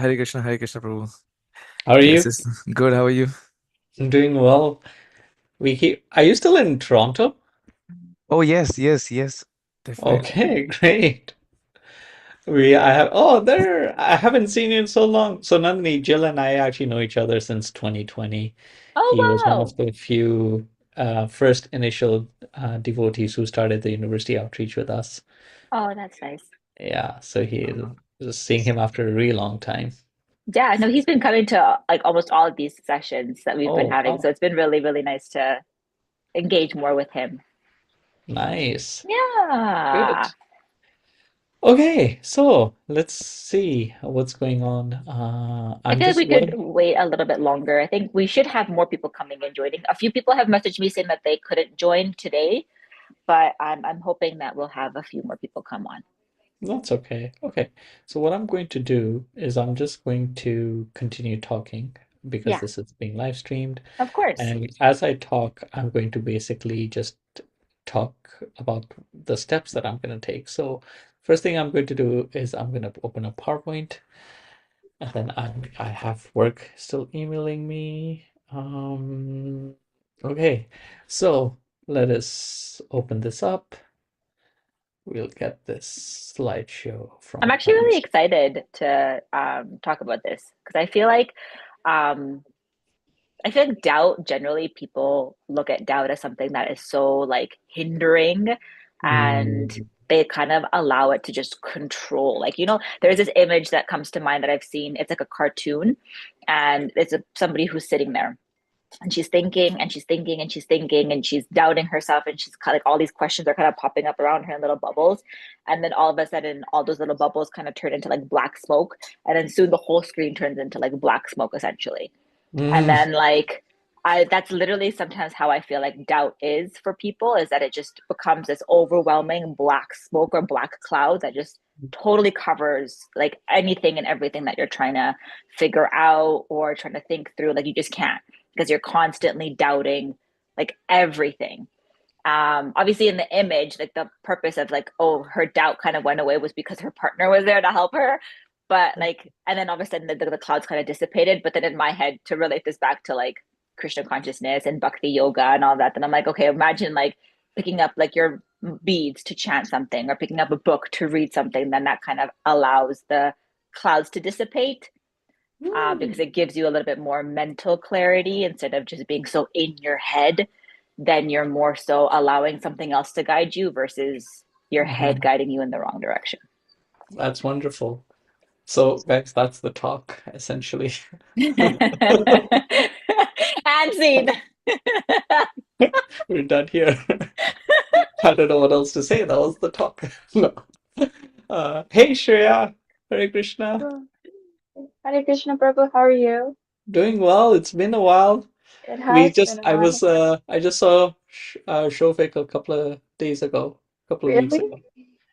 Hare Krishna, Prabhu. How are This you? is good. How are you? I'm doing well. Are you still in Toronto? Oh, yes, definitely. Okay, great. I haven't seen you in so long. So Nandini, Jill and I actually know each other since 2020. Oh, He was one of wow. the few first initial devotees who started the university outreach with us. Oh, that's nice. Yeah, so he was seeing him after a really long time. Yeah, no, he's been coming to like almost all of these sessions that we've been Oh, having. So wow. it's been really, really nice to engage more with him. Nice. Good. Yeah. Okay, so let's see what's going on. I I'm feel like just we could what wait a little bit longer. I think we should have more people coming and joining. A few people have messaged me saying that they couldn't join today, but I'm hoping that we'll have a few more people come on. That's okay. Okay. So what I'm going to do is I'm just going to continue talking because Yeah, this is being live streamed. of course. And as I talk, I'm going to basically just talk about the steps that I'm going to take. So first thing I'm going to do is I'm going to open up PowerPoint, and then I have work still emailing me. Okay. So let us open this up. We'll get this slideshow I'm from actually my really excited to talk about this because um, I feel like doubt, generally people look at doubt as something that is so like hindering, and Mm, they kind of allow it to just control. Like, there's this image that comes to mind that I've seen. It's like a cartoon, and it's somebody who's sitting there, and she's thinking and she's thinking and she's thinking and she's doubting herself, and she's kind of like all these questions are kind of popping up around her in little bubbles, and then all of a sudden all those little bubbles kind of turn into like black smoke, and then soon the whole screen turns into like black smoke essentially. And mm, then like I that's literally sometimes how I feel like doubt is for people, is that it just becomes this overwhelming black smoke or black cloud that just totally covers like anything and everything that you're trying to figure out or trying to think through. Like you just can't, because you're constantly doubting like everything. Obviously in the image, like the purpose of like, oh, her doubt kind of went away was because her partner was there to help her. But like, and then all of a sudden the clouds kind of dissipated. But then in my head, to relate this back to like Krishna consciousness and Bhakti yoga and all that, then I'm like, okay, imagine like picking up like your beads to chant something or picking up a book to read something, then that kind of allows the clouds to dissipate, because mm. it gives you a little bit more mental clarity instead of just being so in your head. Then you're more so allowing something else to guide you versus your head Mhm. guiding you in the wrong direction. That's wonderful. So, guys, that's the talk essentially. And scene. We're done here. I don't know what else to say. That was the talk. No. Hey, Shreya. Hare Krishna. Oh, Hare Krishna Prabhu, how are you? Doing well. It's been a while. It has been a while. I just saw Shofik a couple of days ago, a couple of weeks Really? ago.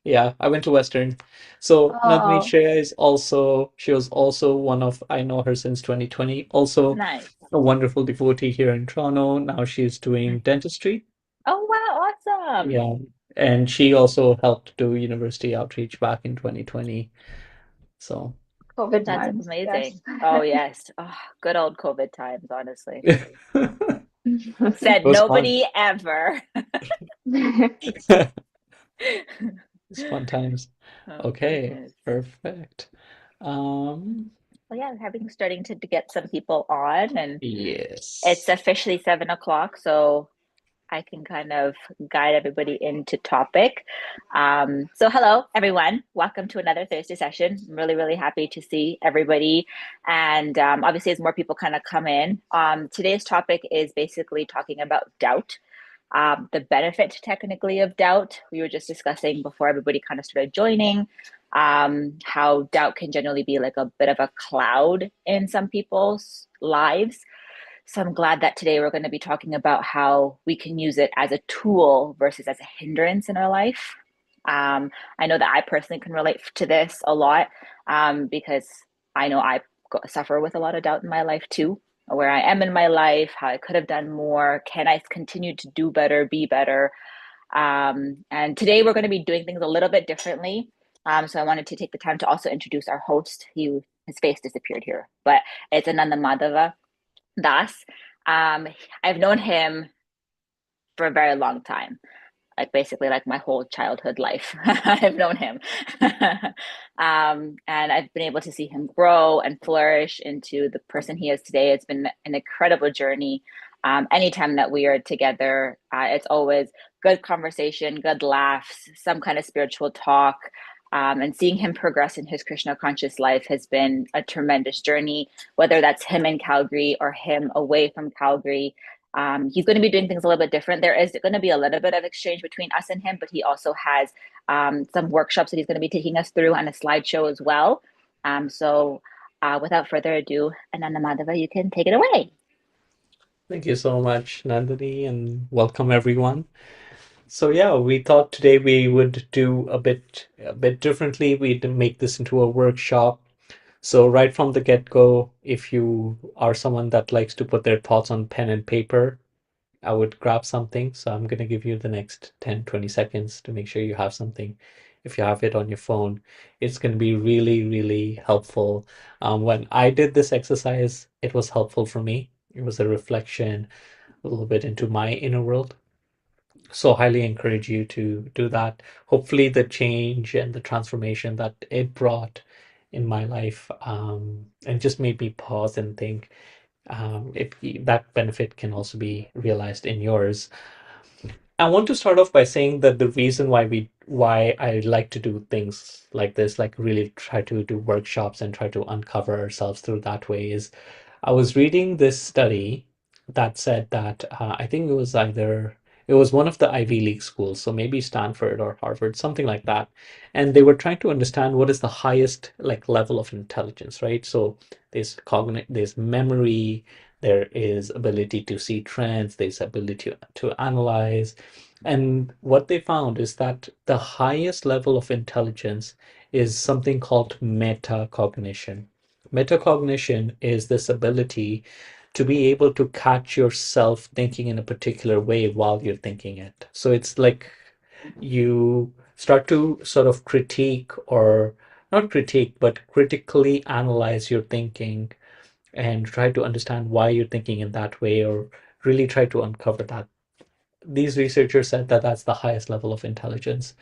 Yeah, I went to Western. So Nandini Oh, Shreya she was also one of, I know her since 2020, also Nice. a wonderful devotee here in Toronto. Now she's doing dentistry. Oh, wow. Awesome. Yeah. And she also helped do university outreach back in 2020. So, COVID That's times, yes. amazing. Oh, yes. Oh, good old COVID times, honestly. Said it was fun. nobody ever. It's fun times. Oh, Okay, goodness. perfect. Um, Well, yeah, having starting to get some people on, and it's yes. officially 7 o'clock, so I can kind of guide everybody into topic. So hello, everyone. Welcome to another Thursday session. I'm really, really happy to see everybody. And obviously, as more people kind of come in, today's topic is basically talking about doubt, the benefit technically of doubt. We were just discussing before everybody kind of started joining, how doubt can generally be like a bit of a cloud in some people's lives. So I'm glad that today we're going to be talking about how we can use it as a tool versus as a hindrance in our life. I know that I personally can relate to this a lot, because I know I suffer with a lot of doubt in my life too, where I am in my life, how I could have done more, can I continue to do better, be better. And today we're going to be doing things a little bit differently. So I wanted to take the time to also introduce our host. His his face disappeared here, but it's Ananda Madhava Das. I've known him for a very long time, like basically like my whole childhood life. I've known him. And I've been able to see him grow and flourish into the person he is today. It's been an incredible journey. Anytime that we are together, it's always good conversation, good laughs, some kind of spiritual talk. And seeing him progress in his Krishna conscious life has been a tremendous journey, whether that's him in Calgary or him away from Calgary. He's going to be doing things a little bit different. There is going to be a little bit of exchange between us and him, but he also has some workshops that he's going to be taking us through and a slideshow as well. So without further ado, Ananda Madhava, you can take it away. Thank you so much, Nandini, and welcome everyone. So yeah, we thought today we would do a bit differently. We'd make this into a workshop. So right from the get-go, if you are someone that likes to put their thoughts on pen and paper, I would grab something. So I'm going to give you the next 10-20 seconds to make sure you have something. If you have it on your phone, it's going to be really, really helpful. When I did this exercise, it was helpful for me. It was a reflection a little bit into my inner world. So highly encourage you to do that. Hopefully the change and the transformation that it brought in my life and just made me pause and think if that benefit can also be realized in yours. I want to start off by saying that the reason why I like to do things like this, like really try to do workshops and try to uncover ourselves through that way, is I was reading this study that said that I think it was one of the Ivy League schools, so maybe Stanford or Harvard, something like that. And they were trying to understand what is the highest like level of intelligence, right? So there's memory, there is ability to see trends, there's ability to analyze. And what they found is that the highest level of intelligence is something called metacognition. Metacognition is this ability to be able to catch yourself thinking in a particular way while you're thinking it. So it's like you start to sort of critique, or not critique, but critically analyze your thinking and try to understand why you're thinking in that way, or really try to uncover that. These researchers said that that's the highest level of intelligence.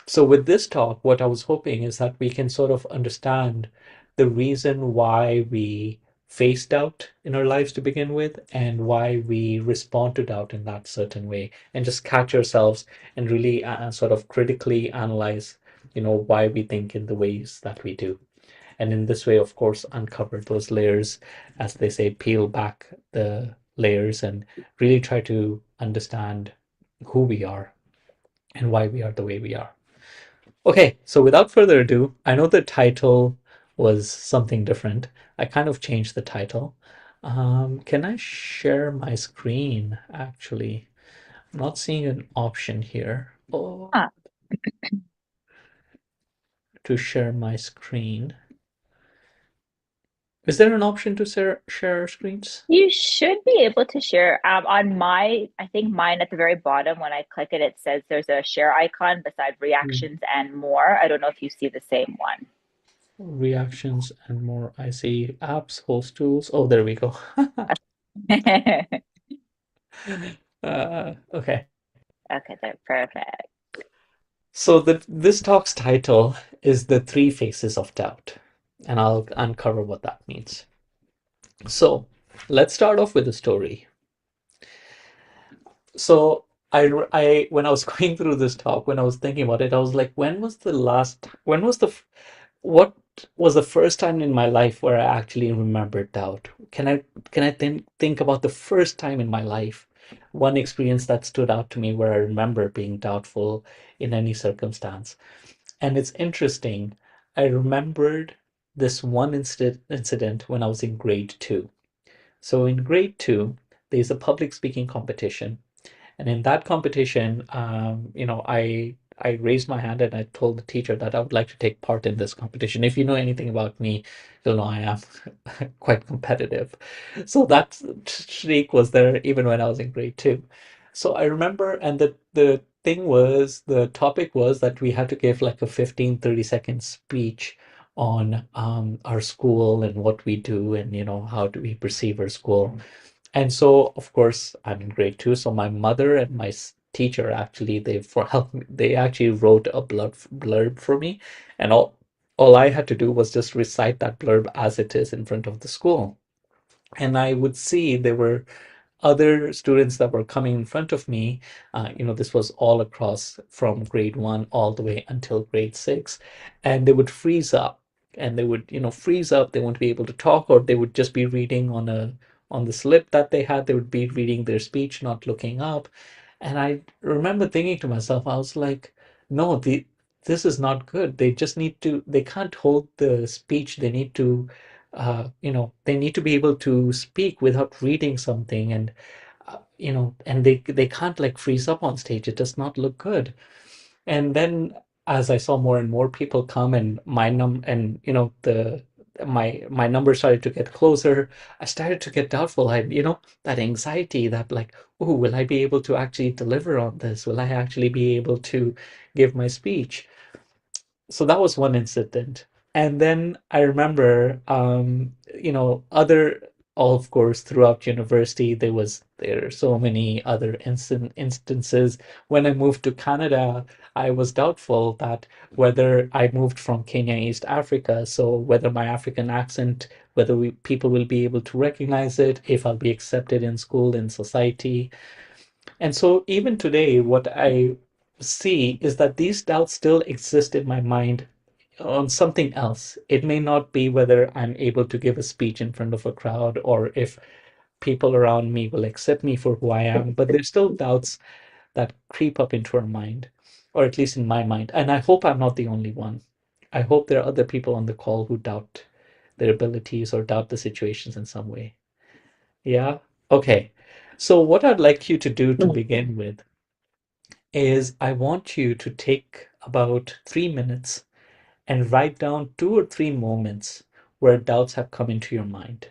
So with this talk, what I was hoping is that we can sort of understand the reason why we face doubt in our lives to begin with, and why we respond to doubt in that certain way, and just catch ourselves and really sort of critically analyze, why we think in the ways that we do. And in this way, of course, uncover those layers, as they say, peel back the layers and really try to understand who we are and why we are the way we are. Okay, so without further ado, I know the title was something different. I kind of changed the title. Can I share my screen, actually? I'm not seeing an option here. To share my screen. Is there an option to share screens? You should be able to share. On I think mine at the very bottom, when I click it, it says there's a share icon beside reactions and more. I don't know if you see the same one. Reactions and more. I see apps, host tools. Oh, there we go. Okay. Okay, that's perfect. So this talk's title is The Three Faces of Doubt, and I'll uncover what that means. So let's start off with a story. So I when I was going through this talk, when I was thinking about it, I was like, what was the first time in my life where I actually remembered doubt? Can I think about the first time in my life, one experience that stood out to me where I remember being doubtful in any circumstance? And it's interesting. I remembered this one incident when I was in grade 2. So in grade 2, there's a public speaking competition. And in that competition, I raised my hand and I told the teacher that I would like to take part in this competition. If you know anything about me, you'll know I am quite competitive. So that streak was there even when I was in grade 2. So I remember, and the topic was that we had to give like a 15-30 second speech on our school and what we do, and how do we perceive our school. And so, of course, I'm in grade 2. So my mother and my teacher actually, they actually wrote a blurb for me, and all I had to do was just recite that blurb as it is in front of the school. And I would see there were other students that were coming in front of me. This was all across from grade 1 all the way until grade 6, and they would freeze up, and they would freeze up. They won't be able to talk, or they would just be reading on the slip that they had. They would be reading their speech, not looking up. And I remember thinking to myself, I was like, no, this is not good. They can't hold the speech. They need to they need to be able to speak without reading something. And and they can't like freeze up on stage. It does not look good. And then as I saw more and more people come, and my number started to get closer, I started to get doubtful. That anxiety, that like, oh, will I be able to actually deliver on this? Will I actually be able to give my speech? So that was one incident. And then I remember, of course, throughout university, there are so many other instances. When I moved to Canada, I was doubtful that whether I moved from Kenya, East Africa, so whether my African accent, whether people will be able to recognize it, if I'll be accepted in school, in society. And so even today, what I see is that these doubts still exist in my mind on something else. It may not be whether I'm able to give a speech in front of a crowd, or if people around me will accept me for who I am, but there's still doubts that creep up into our mind, or at least in my mind. And I hope I'm not the only one. I hope there are other people on the call who doubt their abilities or doubt the situations in some way. Yeah? Okay. So what I'd like you to do to begin with is I want you to take about 3 minutes and write down 2 or 3 moments where doubts have come into your mind.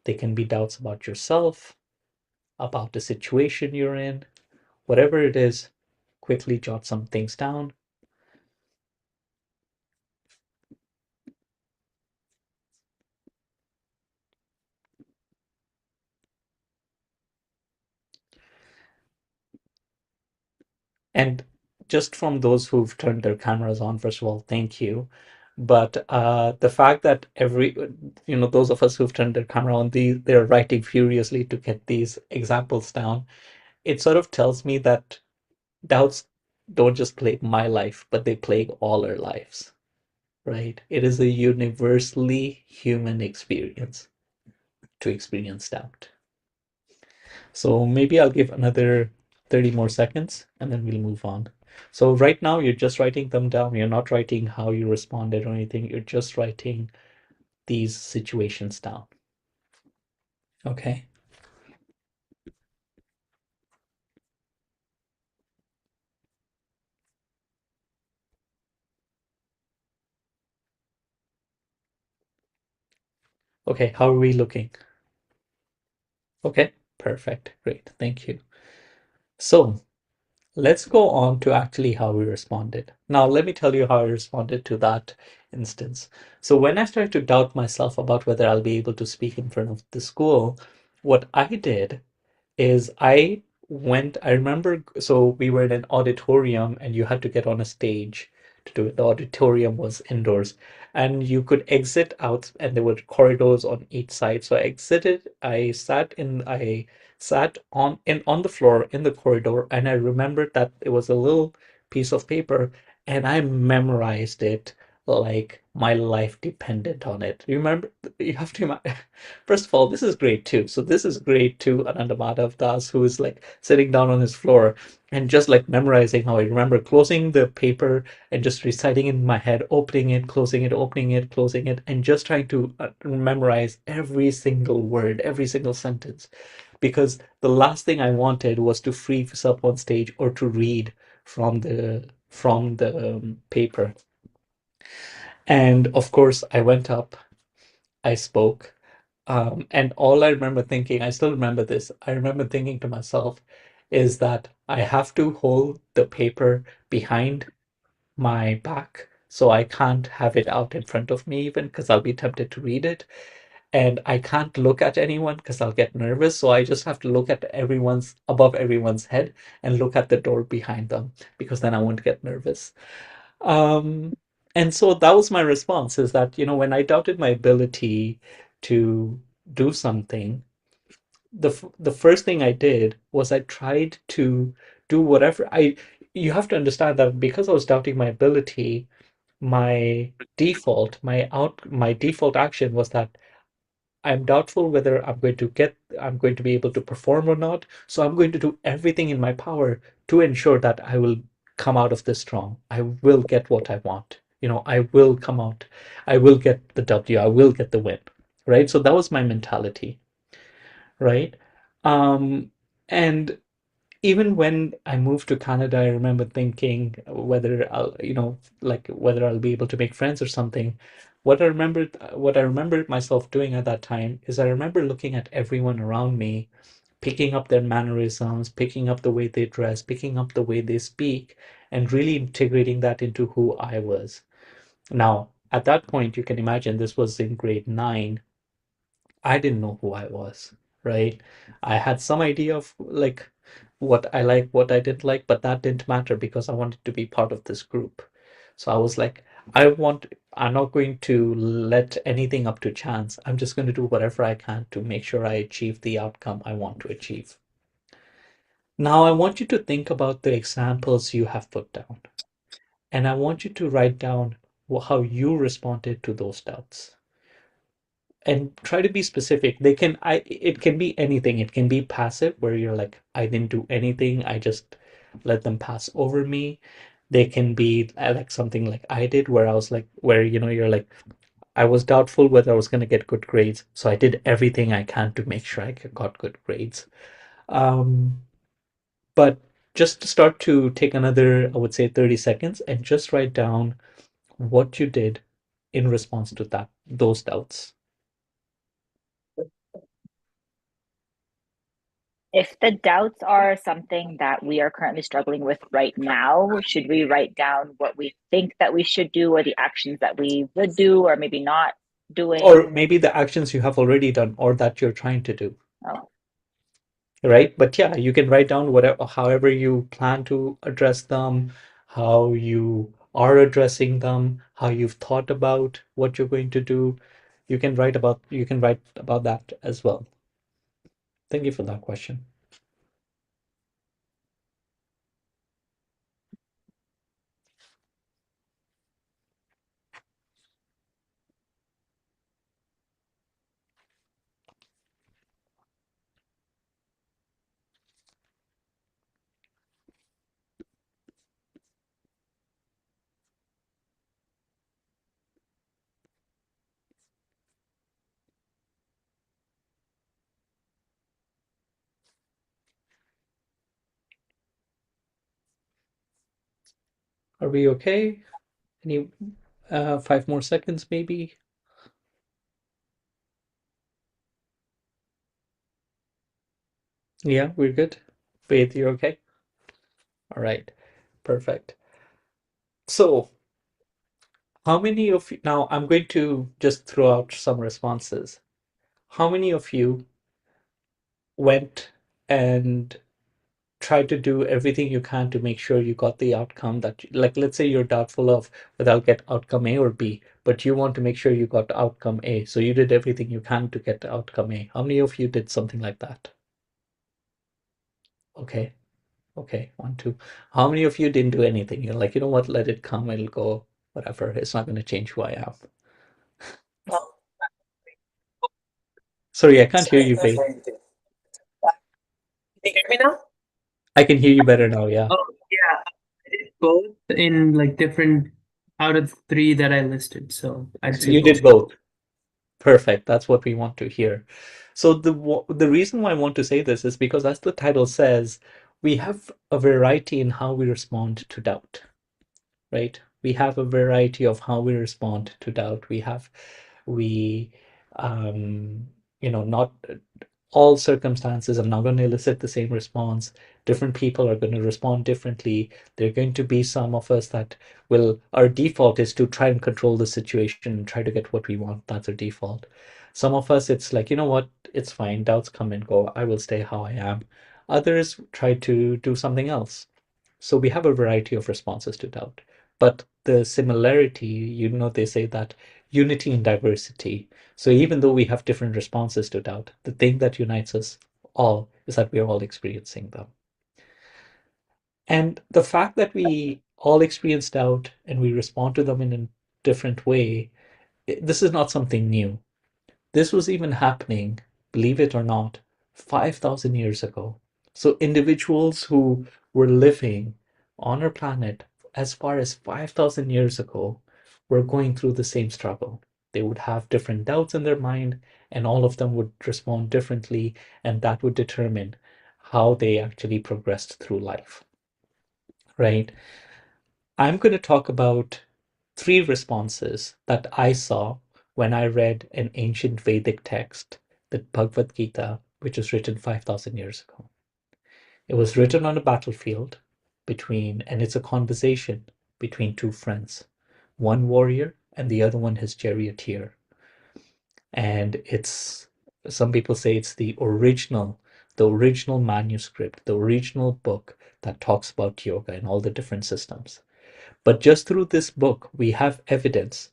They can be doubts about yourself, about the situation you're in, whatever it is. Quickly jot some things down. And just from those who've turned their cameras on, first of all, thank you. But the fact that those of us who've turned their camera on, they're writing furiously to get these examples down, it sort of tells me that doubts don't just plague my life, but they plague all our lives, right? It is a universally human experience to experience doubt. So maybe I'll give another 30 more seconds and then we'll move on. So right now you're just writing them down. You're not writing how you responded or anything. You're just writing these situations down. Okay. Okay, how are we looking? Okay, perfect. Great. Thank you. So let's go on to actually how we responded. Now, let me tell you how I responded to that instance. So when I started to doubt myself about whether I'll be able to speak in front of the school, what I did is I remember, so we were in an auditorium and you had to get on a stage to do it. The auditorium was indoors and you could exit out and there were corridors on each side. So I sat on the floor in the corridor, and I remembered that it was a little piece of paper and I memorized it like my life depended on it. You remember, you have to imagine. First of all, this is grade 2. So this is grade 2 Ananda Madhav Das, who is like sitting down on his floor and just like memorizing how I remember closing the paper and just reciting in my head, opening it, closing it, opening it, closing it, and just trying to memorize every single word, every single sentence. Because the last thing I wanted was to freeze up on stage or to read from the paper. And of course, I went up, I spoke, and all I remember thinking, I still remember this, I remember thinking to myself, is that I have to hold the paper behind my back So I can't have it out in front of me even because I'll be tempted to read it. And I can't look at anyone because I'll get nervous. So I just have to look at above everyone's head and look at the door behind them because then I won't get nervous. And so that was my response, is that, when I doubted my ability to do something, the first thing I did was I tried to do whatever you have to understand that because I was doubting my ability, my default action was that I'm doubtful whether I'm going to be able to perform or not. So I'm going to do everything in my power to ensure that I will come out of this strong. I will get what I want. I will come out. I will get the W. I will get the win. Right. So that was my mentality. Right. And even when I moved to Canada, I remember thinking whether whether I'll be able to make friends or something. What I remembered myself doing at that time is I remember looking at everyone around me, picking up their mannerisms, picking up the way they dress, picking up the way they speak, and really integrating that into who I was. Now, at that point, you can imagine this was in grade 9. I didn't know who I was, right? I had some idea of what I like, what I didn't like, but that didn't matter because I wanted to be part of this group. So I was like, I'm not going to let anything up to chance. I'm just going to do whatever I can to make sure I achieve the outcome I want to achieve. Now, I want you to think about the examples you have put down, and I want you to write down how you responded to those doubts. And try to be specific. It can be anything. It can be passive, where you're like, I didn't do anything, I just let them pass over me. They can be like something like I did, where I was like, where you're like, I was doubtful whether I was going to get good grades, so I did everything I can to make sure I got good grades. But just to start to take another, I would say, 30 seconds and just write down what you did in response to those doubts. If the doubts are something that we are currently struggling with right now, should we write down what we think that we should do, or the actions that we would do, or maybe not doing? Or maybe the actions you have already done or that you're trying to do. Oh. Right? But yeah, you can write down however you plan to address them, how you are addressing them, how you've thought about what you're going to do. You can write about that as well. Thank you for that question. Are we okay? Any 5 more seconds maybe? Yeah, we're good. Faith, you're okay? All right, perfect. So how many of you, now I'm going to just throw out some responses. How many of you went and tried to do everything you can to make sure you got the outcome like, let's say you're doubtful of whether I'll get outcome A or B, but you want to make sure you got outcome A. So you did everything you can to get the outcome A. How many of you did something like that? Okay. Okay. 1, 2. How many of you didn't do anything? You're like, you know what? Let it come. It'll go. Whatever. It's not going to change who I am. Sorry, I can't hear you, babe. Can you hear me now? I can hear you better now. Yeah. Oh, yeah. I did both in like different out of 3 that I listed. So I'd say You both. did both. Perfect. That's what we want to hear. So the reason why I want to say this is because, as the title says, we have a variety in how we respond to doubt, right? We have a variety of how we respond to doubt. We not all circumstances are not going to elicit the same response. Different people are going to respond differently. There are going to be some of us that our default is to try and control the situation and try to get what we want. That's our default. Some of us, it's like, you know what, it's fine. Doubts come and go. I will stay how I am. Others try to do something else. So we have a variety of responses to doubt. But the similarity, they say that unity in diversity. So even though we have different responses to doubt, the thing that unites us all is that we are all experiencing them. And the fact that we all experience doubt and we respond to them in a different way, this is not something new. This was even happening, believe it or not, 5,000 years ago. So individuals who were living on our planet as far as 5,000 years ago were going through the same struggle. They would have different doubts in their mind, and all of them would respond differently, and that would determine how they actually progressed through life. Right? I'm going to talk about 3 responses that I saw when I read an ancient Vedic text, the Bhagavad Gita, which was written 5,000 years ago. It was written on a battlefield and it's a conversation between 2 friends, one warrior and the other one his charioteer. And some people say it's the original manuscript, the original book that talks about yoga and all the different systems. But just through this book, we have evidence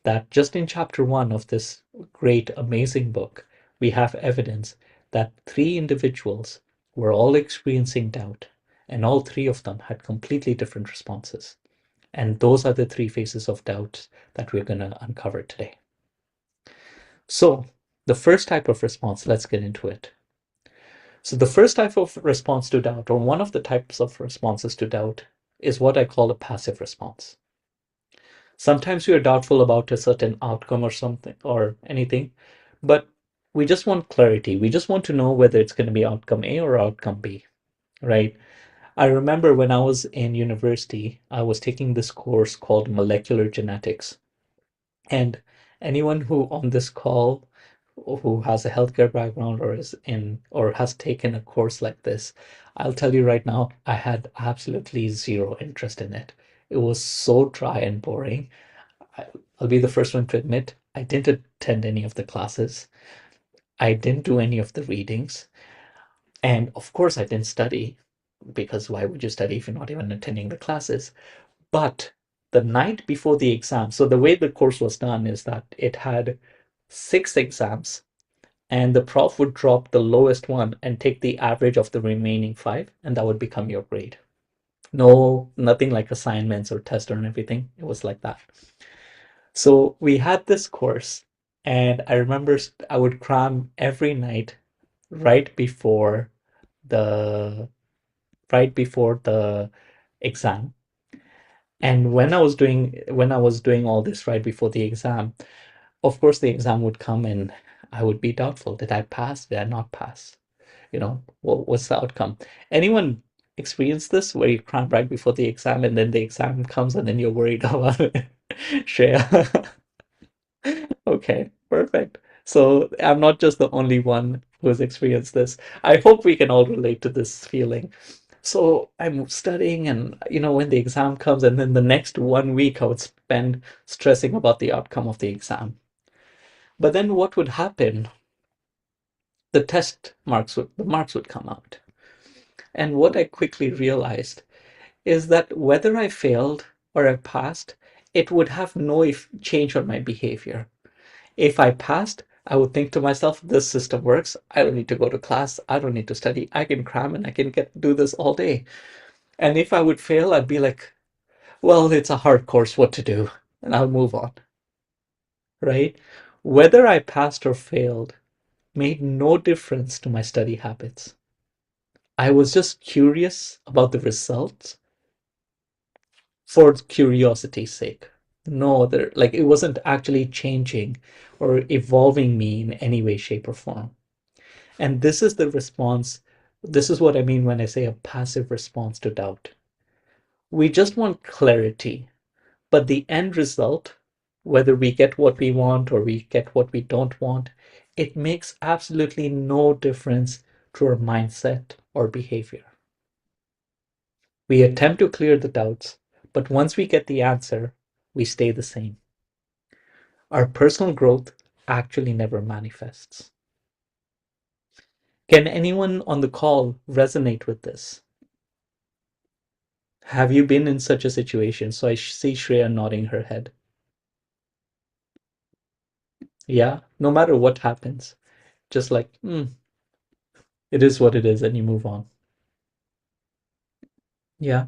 that just in chapter 1 of this great, amazing book, we have evidence that 3 individuals were all experiencing doubt, and all 3 of them had completely different responses. And those are the 3 phases of doubt that we're going to uncover today. So the first type of response, let's get into it. So the first type of response to doubt, or one of the types of responses to doubt, is what I call a passive response. Sometimes we are doubtful about a certain outcome or something or anything, but we just want clarity. We just want to know whether it's going to be outcome A or outcome B, right? I remember when I was in university, I was taking this course called molecular genetics. And anyone who on this call who has a healthcare background or has taken a course like this, I'll tell you right now, I had absolutely zero interest in it. It was so dry and boring. I'll be the first one to admit, I didn't attend any of the classes. I didn't do any of the readings. And of course, I didn't study, because why would you study if you're not even attending the classes? But the night before the exam, so the way the course was done is that it had 6 exams, and the prof would drop the lowest one and take the average of the remaining 5, and that would become your grade. No, nothing like assignments or tests or everything. It was like that. So we had this course, and I remember I would cram every night right before the exam. And when I was doing all this right before the exam, of course the exam would come and I would be doubtful. Did I pass? Did I not pass? What's the outcome? Anyone experience this where you cram right before the exam and then the exam comes and then you're worried about it? Shreya. Okay, perfect. So I'm not just the only one who has experienced this. I hope we can all relate to this feeling. So I'm studying, and when the exam comes, and then the next 1 week I would spend stressing about the outcome of the exam. But then what would happen? The marks would come out. And what I quickly realized is that whether I failed or I passed, it would have no change on my behavior. If I passed, I would think to myself, this system works. I don't need to go to class. I don't need to study. I can cram and I can do this all day. And if I would fail, I'd be like, well, it's a hard course, what to do? And I'll move on, right? Whether I passed or failed made no difference to my study habits. I was just curious about the results for curiosity's sake. No other, like it wasn't actually changing or evolving me in any way, shape, or form. And this is the response. This is what I mean when I say a passive response to doubt. We just want clarity, but the end result, whether we get what we want or we get what we don't want, it makes absolutely no difference to our mindset or behavior. We attempt to clear the doubts, but once we get the answer, we stay the same. Our personal growth actually never manifests. Can anyone on the call resonate with this? Have you been in such a situation? So I see Shreya nodding her head. Yeah, no matter what happens, just like, it is what it is, and you move on. Yeah.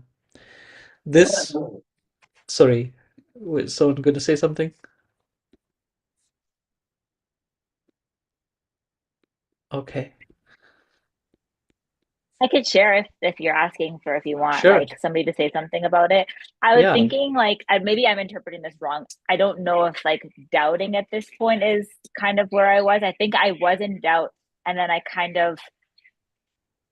This, sorry, was someone going to say something? Okay. I could share if you're asking for if you want Sure. like somebody to say something about it. I was Yeah. thinking like maybe I'm interpreting this wrong. I don't know if like doubting at this point is kind of where I was. I think I was in doubt, and then I kind of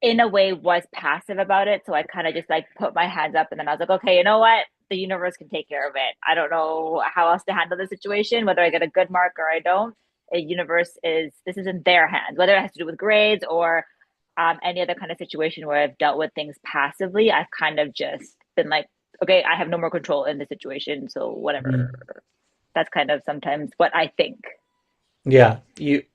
in a way was passive about it. So I kind of just like put my hands up, and then I was like, okay, you know what? The universe can take care of it. I don't know how else to handle the situation, whether I get a good mark or I don't. The universe this is in their hands, whether it has to do with grades or any other kind of situation where I've dealt with things passively. I've kind of just been like, okay, I have no more control in the situation. So whatever. That's kind of sometimes what I think. Yeah,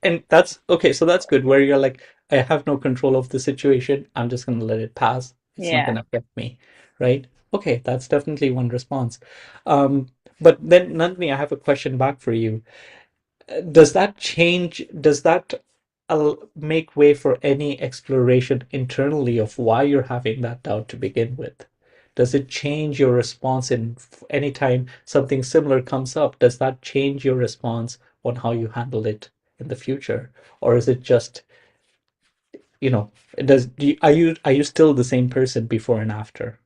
and that's okay, so that's good where you're like, I have no control of the situation. I'm just going to let it pass. It's not going to affect me, right? Okay, that's definitely one response. But then, Nandini, I have a question back for you. Does that make way for any exploration internally of why you're having that doubt to begin with? Does it change your response in any time something similar comes up? Does that change your response on how you handle it in the future? Or is it just, are you still the same person before and after?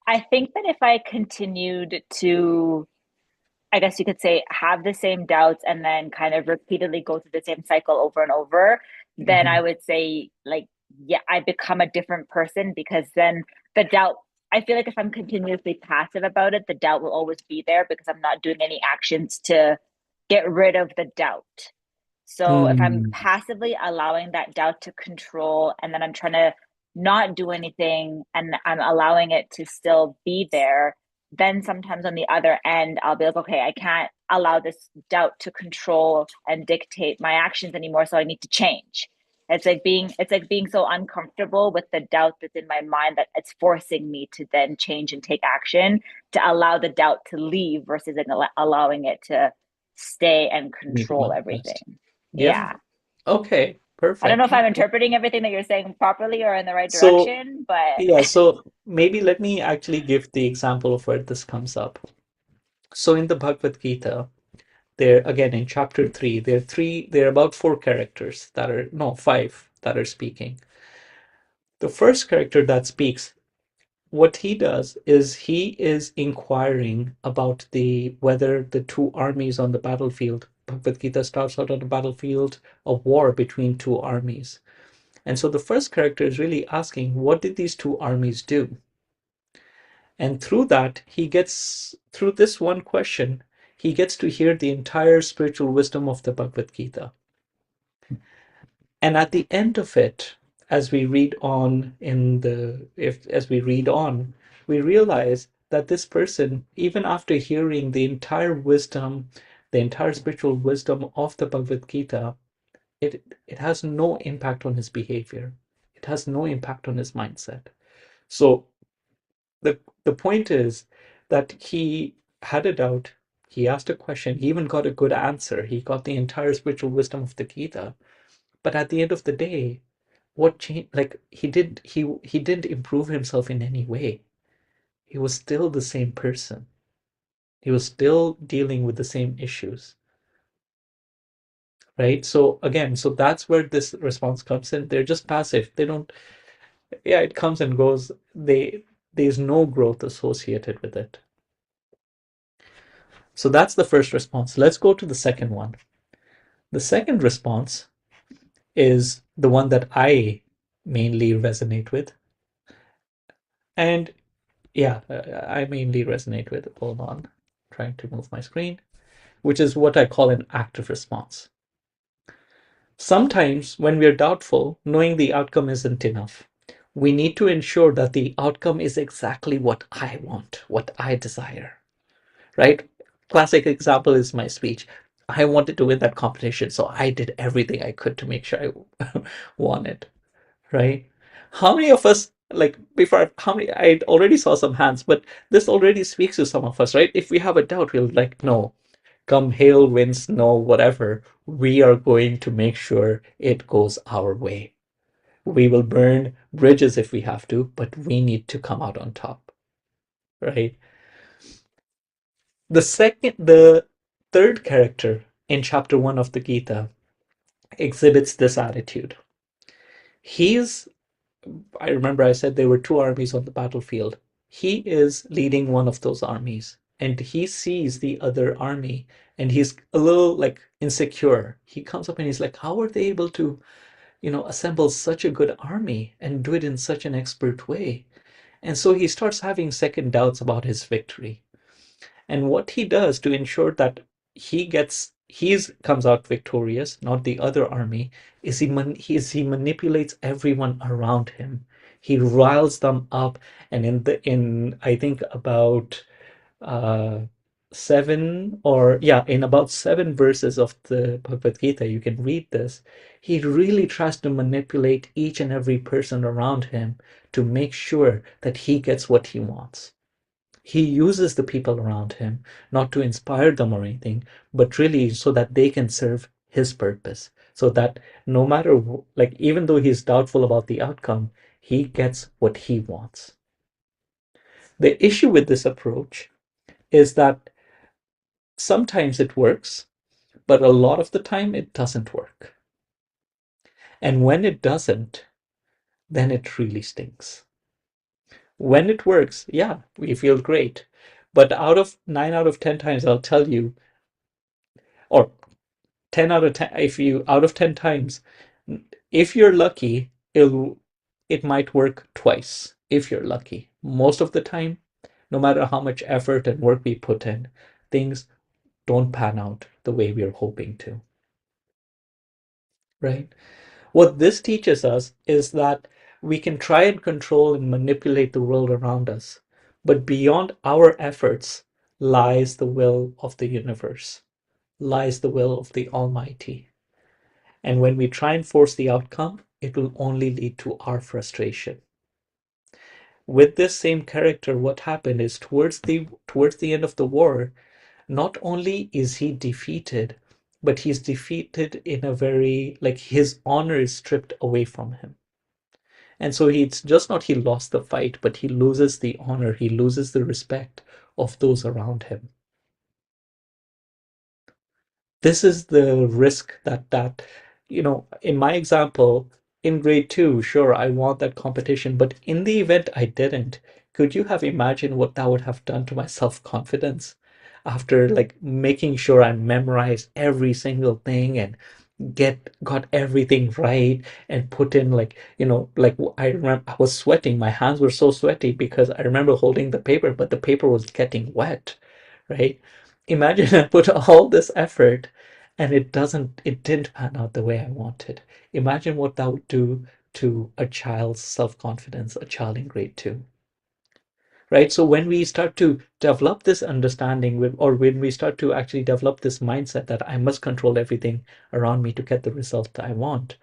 I think that if I continued to, I guess you could say, have the same doubts and then kind of repeatedly go through the same cycle over and over, then I would say, like, yeah, I become a different person, because then the doubt, I feel like if I'm continuously passive about it, the doubt will always be there because I'm not doing any actions to get rid of the doubt. So if I'm passively allowing that doubt to control, and then I'm trying to not do anything and I'm allowing it to still be there, then sometimes on the other end, I'll be like, okay, I can't allow this doubt to control and dictate my actions anymore. So I need to change. It's like being so uncomfortable with the doubt that's in my mind that it's forcing me to then change and take action to allow the doubt to leave versus allowing it to stay and control everything. Yeah. Okay, I don't know perfect. if I'm interpreting everything that you're saying properly or in the right So direction, but yeah, so maybe let me actually give the example of where this comes up. So in the Bhagavad Gita, there again in chapter 3, there are about 4 characters that are, no, 5 that are speaking. The first character that speaks, what he does is he is inquiring about whether the two armies on the battlefield, Bhagavad Gita starts out on the battlefield of war between two armies. And so the first character is really asking, what did these two armies do? And through that, through this one question, he gets to hear the entire spiritual wisdom of the Bhagavad Gita. And at the end of it, as we read on we realize that this person, even after hearing the entire wisdom, the entire spiritual wisdom of the Bhagavad Gita, it has no impact on his behavior. It has no impact on his mindset. So the point is that he had a doubt, he asked a question, he even got a good answer, he got the entire spiritual wisdom of the Gita, but at the end of the day, what changed? Like he didn't improve himself in any way. He was still the same person. He was still dealing with the same issues, right? So again, so that's where this response comes in. They're just passive. They don't. Yeah, it comes and goes. There's no growth associated with it. So that's the first response. Let's go to the second one. The second response is the one that I mainly resonate with. And yeah, I mainly resonate with. Hold on, trying to move my screen, which is what I call an active response. Sometimes when we are doubtful, knowing the outcome isn't enough. We need to ensure that the outcome is exactly what I want, what I desire, right? Classic example is my speech. I wanted to win that competition, so I did everything I could to make sure I won it, right? How many of us, like before, how many, I already saw some hands, but this already speaks to some of us, right? If we have a doubt, we'll like, no, come hail, wind, snow, whatever, we are going to make sure it goes our way. We will burn bridges if we have to, but we need to come out on top, right? The third character in chapter 1 of the Gita exhibits this attitude. I remember I said there were two armies on the battlefield. He is leading one of those armies, and he sees the other army, and he's a little like insecure. He comes up and he's like, how are they able to, assemble such a good army and do it in such an expert way? And so he starts having second doubts about his victory. And what he does to ensure that he comes out victorious, not the other army, is he manipulates everyone around him. He riles them up, and in I think about uh, in about 7 verses of the Bhagavad Gita, you can read this. He really tries to manipulate each and every person around him to make sure that he gets what he wants. He uses the people around him not to inspire them or anything, but really so that they can serve his purpose. So that no matter, like, even though he's doubtful about the outcome, he gets what he wants. The issue with this approach is that sometimes it works, but a lot of the time it doesn't work. And when it doesn't, then it really stinks. When it works, yeah, we feel great. But 9 out of 10 times, I'll tell you, or 10 out of 10, out of 10 times, if you're lucky, it might work twice if you're lucky. Most of the time, no matter how much effort and work we put in, things don't pan out the way we're hoping to, right? What this teaches us is that we can try and control and manipulate the world around us, but beyond our efforts lies the will of the universe, lies the will of the Almighty. And when we try and force the outcome, it will only lead to our frustration. With this same character, what happened is towards the end of the war, not only is he defeated, but he's defeated in a very, like, his honor is stripped away from him. And so it's just not he lost the fight, but he loses the honor, he loses the respect of those around him. This is the risk that in my example, in grade 2, sure, I won that competition, but in the event I didn't, could you have imagined what that would have done to my self-confidence after like making sure I memorized every single thing and got everything right and put in, like, I remember I was sweating, my hands were so sweaty because I remember holding the paper, but the paper was getting wet, right? Imagine I put all this effort and it didn't pan out the way I wanted. Imagine what that would do to a child's self-confidence, a child in grade 2. Right? So when we start to develop this understanding or when we start to actually develop this mindset that I must control everything around me to get the result that I want,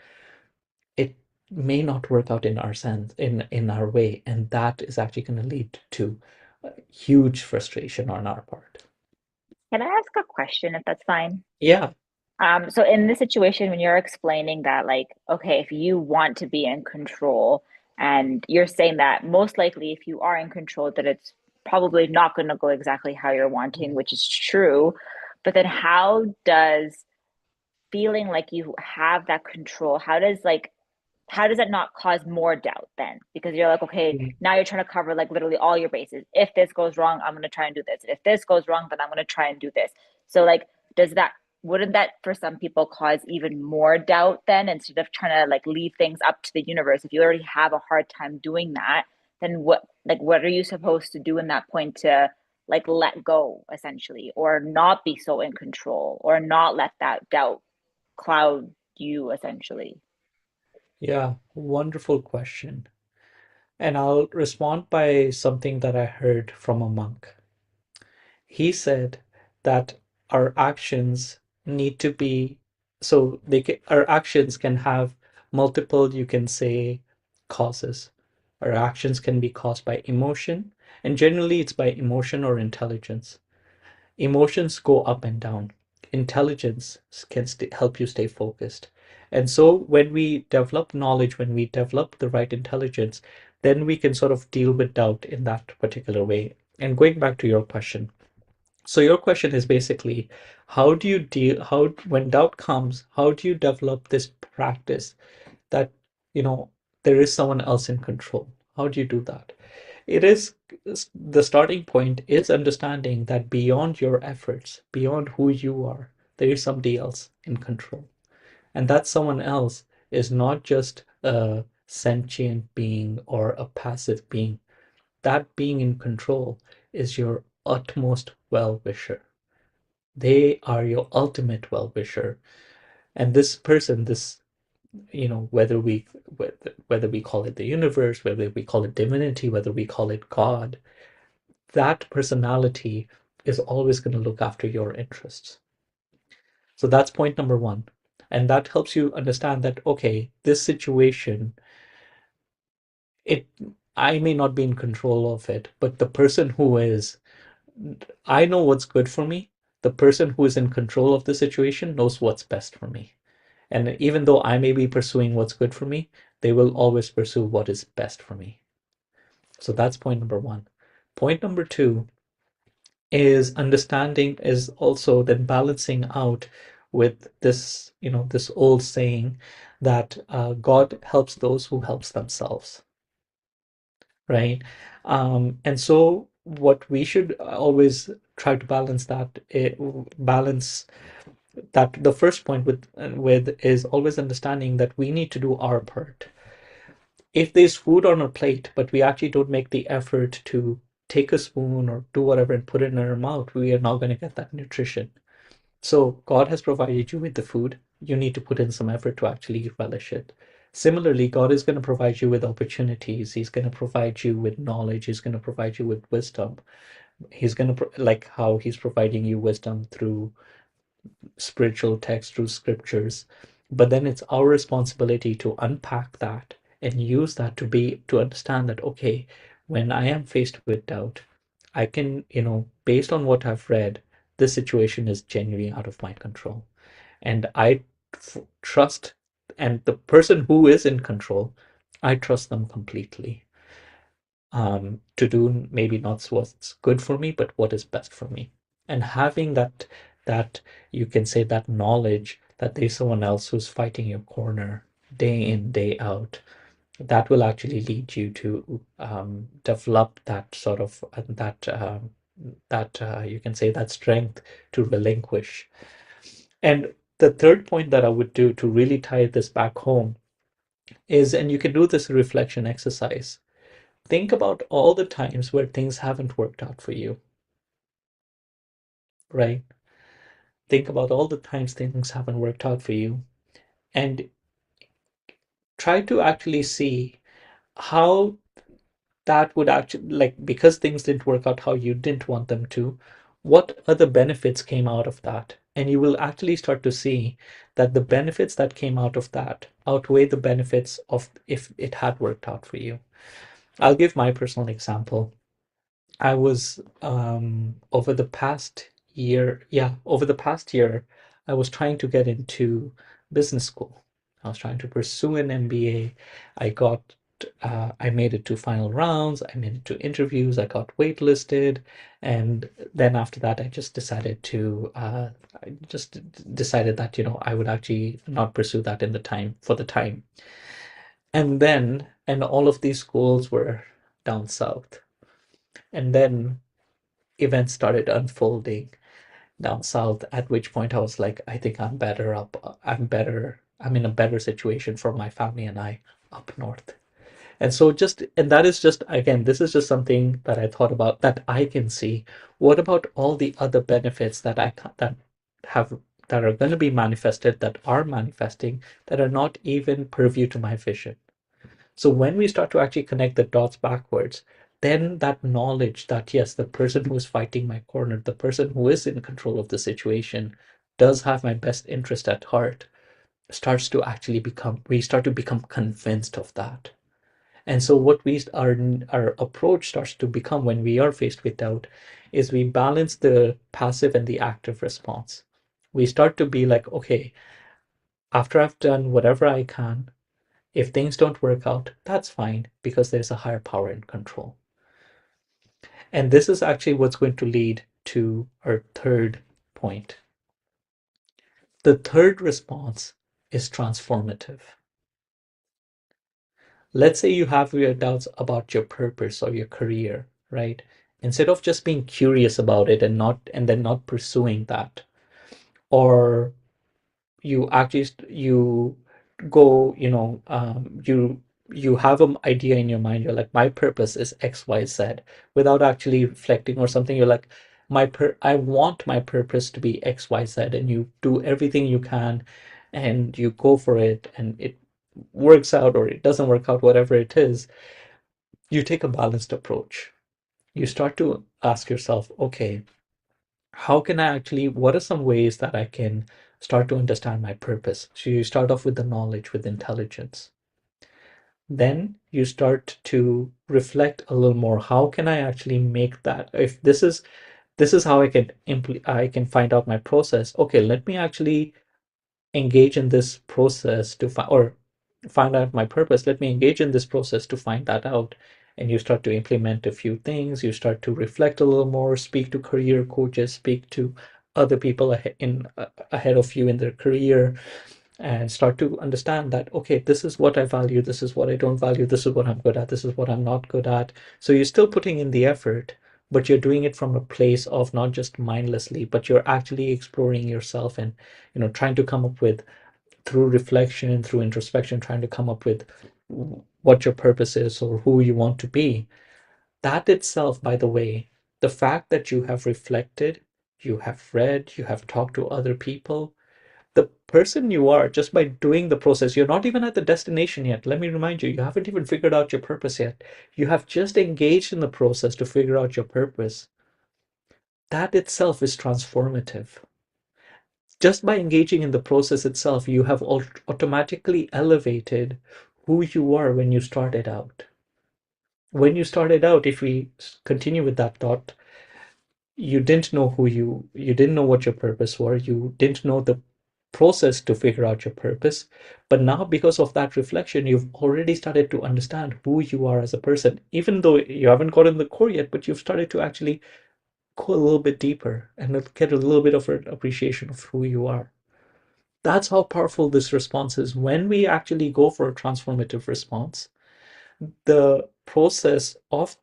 it may not work out in our sense, in our way, and that is actually going to lead to huge frustration on our part. Can I ask a question if that's fine? Yeah. So in this situation, when you're explaining that, like, okay, if you want to be in control, and you're saying that most likely if you are in control, that it's probably not going to go exactly how you're wanting, which is true. But then how does feeling like you have that control, how does that not cause more doubt then? Because you're like, okay, now you're trying to cover like literally all your bases. If this goes wrong, I'm going to try and do this. If this goes wrong, then I'm going to try and do this. So like, wouldn't that for some people cause even more doubt then, instead of trying to like leave things up to the universe? If you already have a hard time doing that, then what are you supposed to do in that point to like let go essentially, or not be so in control, or not let that doubt cloud you essentially? Yeah, wonderful question. And I'll respond by something that I heard from a monk. He said that our actions need to be, our actions can have multiple, you can say, causes. Our actions can be caused by emotion, and generally it's by emotion or intelligence. Emotions go up and down. Intelligence can help you stay focused. And so when we develop knowledge, when we develop the right intelligence, then we can sort of deal with doubt in that particular way. And going back to your question, so your question is basically, how do you deal, when doubt comes, how do you develop this practice that, there is someone else in control? How do you do that? It is, the starting point is understanding that beyond your efforts, beyond who you are, there is somebody else in control. And that someone else is not just a sentient being or a passive being. That being in control is your utmost well-wisher. They are your ultimate well-wisher. And this person, whether we call it the universe, whether we call it divinity, whether we call it God, that personality is always going to look after your interests. So that's point number one. And that helps you understand that, okay, this situation, I may not be in control of it, but the person who is, I know what's good for me. The person who is in control of the situation knows what's best for me. And even though I may be pursuing what's good for me, they will always pursue what is best for me. So that's point number one. Point number two is understanding, is also then balancing out with this, this old saying that God helps those who helps themselves, right? And so what we should always try to balance that the first point with is always understanding that we need to do our part. If there's food on our plate, but we actually don't make the effort to take a spoon or do whatever and put it in our mouth, we are not going to get that nutrition. So God has provided you with the food. You need to put in some effort to actually relish it. Similarly, God is going to provide you with opportunities. He's going to provide you with knowledge. He's going to provide you with wisdom. He's going to, like how he's providing you wisdom through spiritual text, through scriptures. But then it's our responsibility to unpack that and use that to understand that, okay, when I am faced with doubt, I can, based on what I've read, this situation is genuinely out of my control. And I trust, and the person who is in control, I trust them completely to do maybe not what's good for me, but what is best for me. And having that you can say that knowledge that there's someone else who's fighting your corner day in, day out, that will actually lead you to develop that sort of you can say that strength to relinquish. And the third point that I would do to really tie this back home is, and you can do this reflection exercise, think about all the times where things haven't worked out for you, right? Think about all the times things haven't worked out for you and try to actually see how that would actually, like, because things didn't work out how you didn't want them to, what other benefits came out of that? And you will actually start to see that the benefits that came out of that outweigh the benefits of if it had worked out for you. I'll give my personal example. I was over the past year, I was trying to get into business school. I was trying to pursue an MBA. I made it to final rounds. I made it to interviews. I got waitlisted, and then after that, I just decided that I would actually not pursue that for the time. And all of these schools were down south. And then events started unfolding down south, at which point I was like, I think I'm in a better situation for my family and I up north. And so that is just, again, this is just something that I thought about that I can see. What about all the other benefits that that are going to be manifested, that are manifesting, that are not even purview to my vision. So when we start to actually connect the dots backwards, then that knowledge that, yes, the person who is fighting my corner, the person who is in control of the situation, does have my best interest at heart, starts to actually become, we start to become convinced of that. And so what our approach starts to become when we are faced with doubt is we balance the passive and the active response. We start to be like, okay, after I've done whatever I can, if things don't work out, that's fine, because there's a higher power in control. And this is actually what's going to lead to our third point. The third response is transformative. Let's say you have your doubts about your purpose or your career, right? Instead of just being curious about it and then not pursuing that, or you actually you go, you have an idea in your mind, you're like, my purpose is XYZ, without actually reflecting or something. You're like, I want my purpose to be XYZ, and you do everything you can and you go for it, and it works out or it doesn't work out, whatever it is. You take a balanced approach. You start to ask yourself, okay, what are some ways that I can start to understand my purpose? So you start off with the knowledge, with intelligence. Then you start to reflect a little more. How can I actually make that? If this is how I can find out my process. Okay, let me actually engage in this process to find out my purpose. Let me engage in this process to find that out. And you start to implement a few things. You start to reflect a little more, speak to career coaches, speak to other people ahead of you in their career, and start to understand that, okay, this is what I value, this is what I don't value, this is what I'm good at, this is what I'm not good at. So you're still putting in the effort, but you're doing it from a place of not just mindlessly, but you're actually exploring yourself and trying to come up with, through reflection, through introspection, trying to come up with what your purpose is or who you want to be. That itself, by the way, the fact that you have reflected, you have read, you have talked to other people, the person you are, just by doing the process, you're not even at the destination yet. Let me remind you, you haven't even figured out your purpose yet. You have just engaged in the process to figure out your purpose. That itself is transformative. Just by engaging in the process itself, you have automatically elevated who you are when you started out. When you started out, if we continue with that thought, you didn't know you didn't know what your purpose was. You didn't know the process to figure out your purpose. But now, because of that reflection, you've already started to understand who you are as a person, even though you haven't gotten the core yet, but you've started to actually go a little bit deeper and get a little bit of an appreciation of who you are. That's how powerful this response is. When we actually go for a transformative response, the process of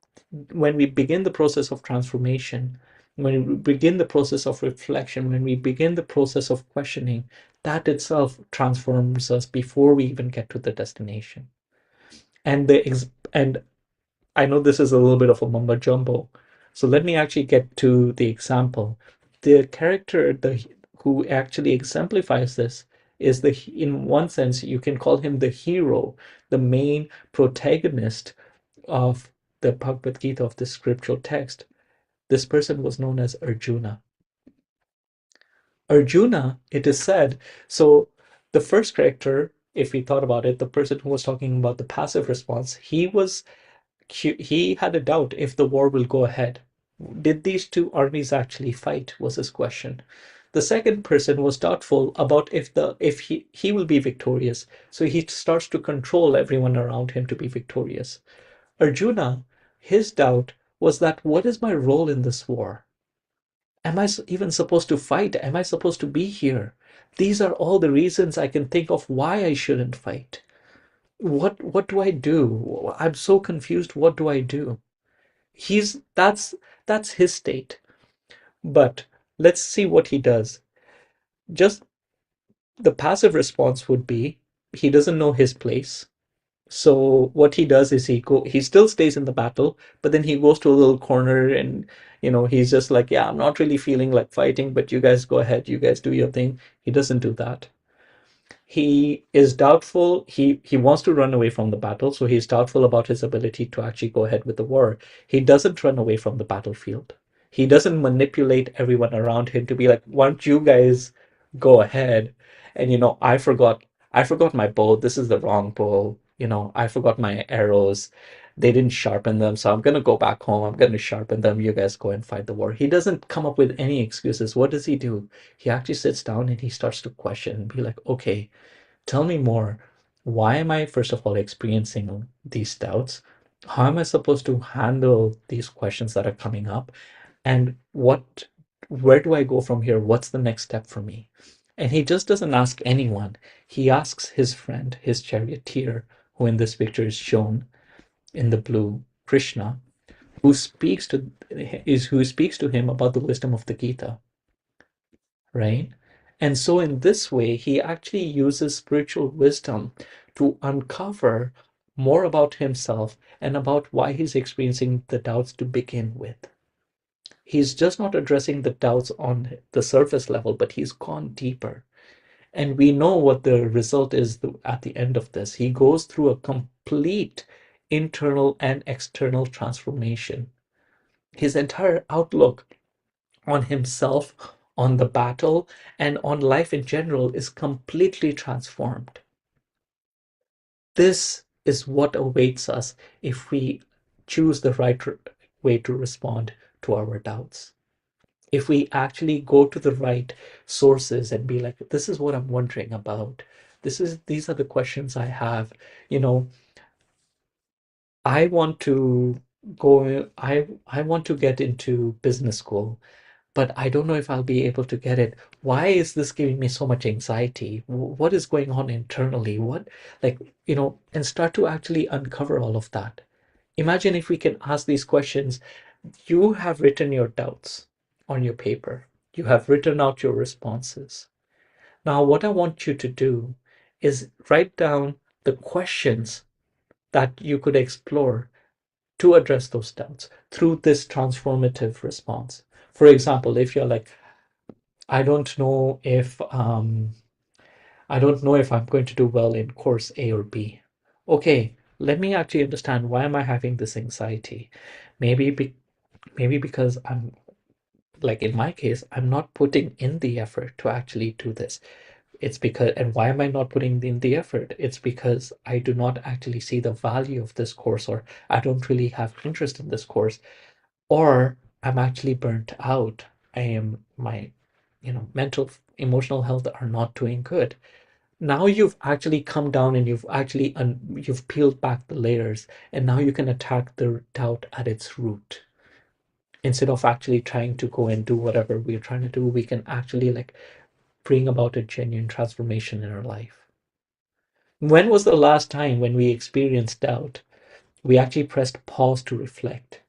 when we begin the process of transformation, when we begin the process of reflection, when we begin the process of questioning, that itself transforms us before we even get to the destination. And I know this is a little bit of a mumbo jumbo, so let me actually get to the example. The character who actually exemplifies this is in one sense, you can call him the hero, the main protagonist of the Bhagavad Gita, of the scriptural text. This person was known as Arjuna. Arjuna, it is said, so the first character, if we thought about it, the person who was talking about the passive response, he had a doubt if the war will go ahead. Did these two armies actually fight, was his question. The second person was doubtful about if he will be victorious. So he starts to control everyone around him to be victorious. Arjuna, his doubt was that, what is my role in this war? Am I even supposed to fight? Am I supposed to be here? These are all the reasons I can think of why I shouldn't fight. What do I do? I'm so confused. What do I do? That's his state. But let's see what he does. Just the passive response would be, he doesn't know his place. So what he does is he still stays in the battle, but then he goes to a little corner and he's just like, yeah, I'm not really feeling like fighting, but you guys go ahead, you guys do your thing. He doesn't do that. He is doubtful. He wants to run away from the battle, so he's doubtful about his ability to actually go ahead with the war. He doesn't run away from the battlefield. He doesn't manipulate everyone around him to be like, why don't you guys go ahead? And I forgot my bow. This is the wrong bow. I forgot my arrows. They didn't sharpen them, so I'm gonna go back home. I'm gonna sharpen them. You guys go and fight the war. He doesn't come up with any excuses. What does he do? He actually sits down and he starts to question and be like, okay, tell me more. Why am I, first of all, experiencing these doubts? How am I supposed to handle these questions that are coming up? And where do I go from here? What's the next step for me? And he just doesn't ask anyone. He asks his friend, his charioteer, who in this picture is shown in the blue, Krishna, who speaks to him about the wisdom of the Gita, right? And so in this way, he actually uses spiritual wisdom to uncover more about himself and about why he's experiencing the doubts to begin with. He's just not addressing the doubts on the surface level, but he's gone deeper. And we know what the result is at the end of this. He goes through a complete internal and external transformation. His entire outlook on himself, on the battle, and on life in general is completely transformed. This is what awaits us if we choose the right way to respond to our doubts. If we actually go to the right sources and be like, this is what I'm wondering about. These are the questions I have. I want to I want to get into business school, but I don't know if I'll be able to get it. Why is this giving me so much anxiety? What is going on internally? And start to actually uncover all of that. Imagine if we can ask these questions. You have written your doubts on your paper. You have written out your responses. Now, what I want you to do is write down the questions that you could explore to address those doubts through this transformative response. For example, if you're like, I don't know if I'm going to do well in course A or B. Okay, let me actually understand, why am I having this anxiety? Maybe because I'm, like in my case, I'm not putting in the effort to actually do this. And why am I not putting in the effort? It's because I do not actually see the value of this course, or I don't really have interest in this course, or I'm actually burnt out. My mental, emotional health are not doing good. Now you've actually come down and you've peeled back the layers, and now you can attack the doubt at its root. Instead of actually trying to go and do whatever we're trying to do, we can actually bring about a genuine transformation in our life. When was the last time when we experienced doubt, we actually pressed pause to reflect,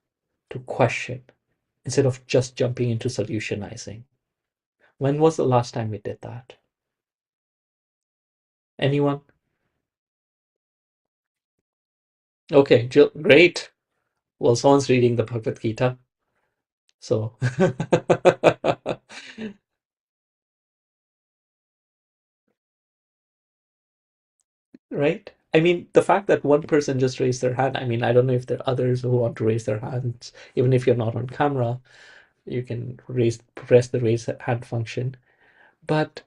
to question, instead of just jumping into solutionizing? When was the last time we did that? Anyone? Okay, Jill, great. Well, someone's reading the Bhagavad Gita. So, right? I mean, the fact that one person just raised their hand, I mean, I don't know if there are others who want to raise their hands. Even if you're not on camera, you can press the raise hand function. But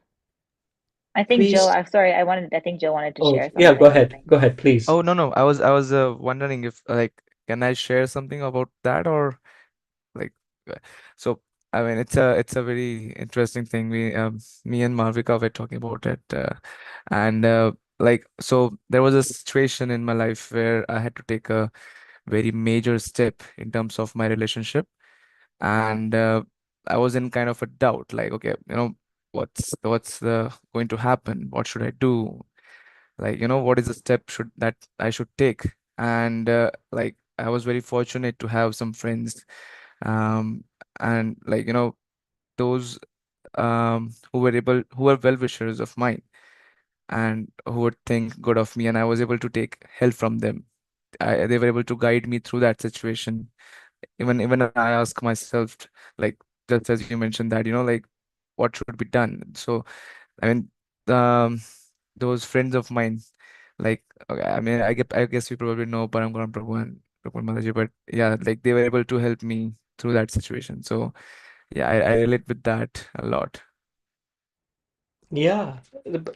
I think Joe, I'm sorry, I think Joe wanted to share yeah, something. go ahead, please. Oh, no. I was wondering if can I share something about that, or like so I mean it's a very interesting thing. Me and Malvika were talking about it, and so there was a situation in my life where I had to take a very major step in terms of my relationship, and I was in kind of a doubt, like, okay, what's going to happen, what should I do, what is the step that I should take. And I was very fortunate to have some friends, um and those who were well wishers of mine, and who would think good of me, and I was able to take help from them. They were able to guide me through that situation. Even I ask myself, like, just as you mentioned that, like, what should be done. So I mean, um, those friends of mine, like, okay, I mean, I guess you probably know Paramkaram Prabhu and Prabhu Mataji, but yeah, like they were able to help me through that situation. So yeah, I relate with that a lot. Yeah,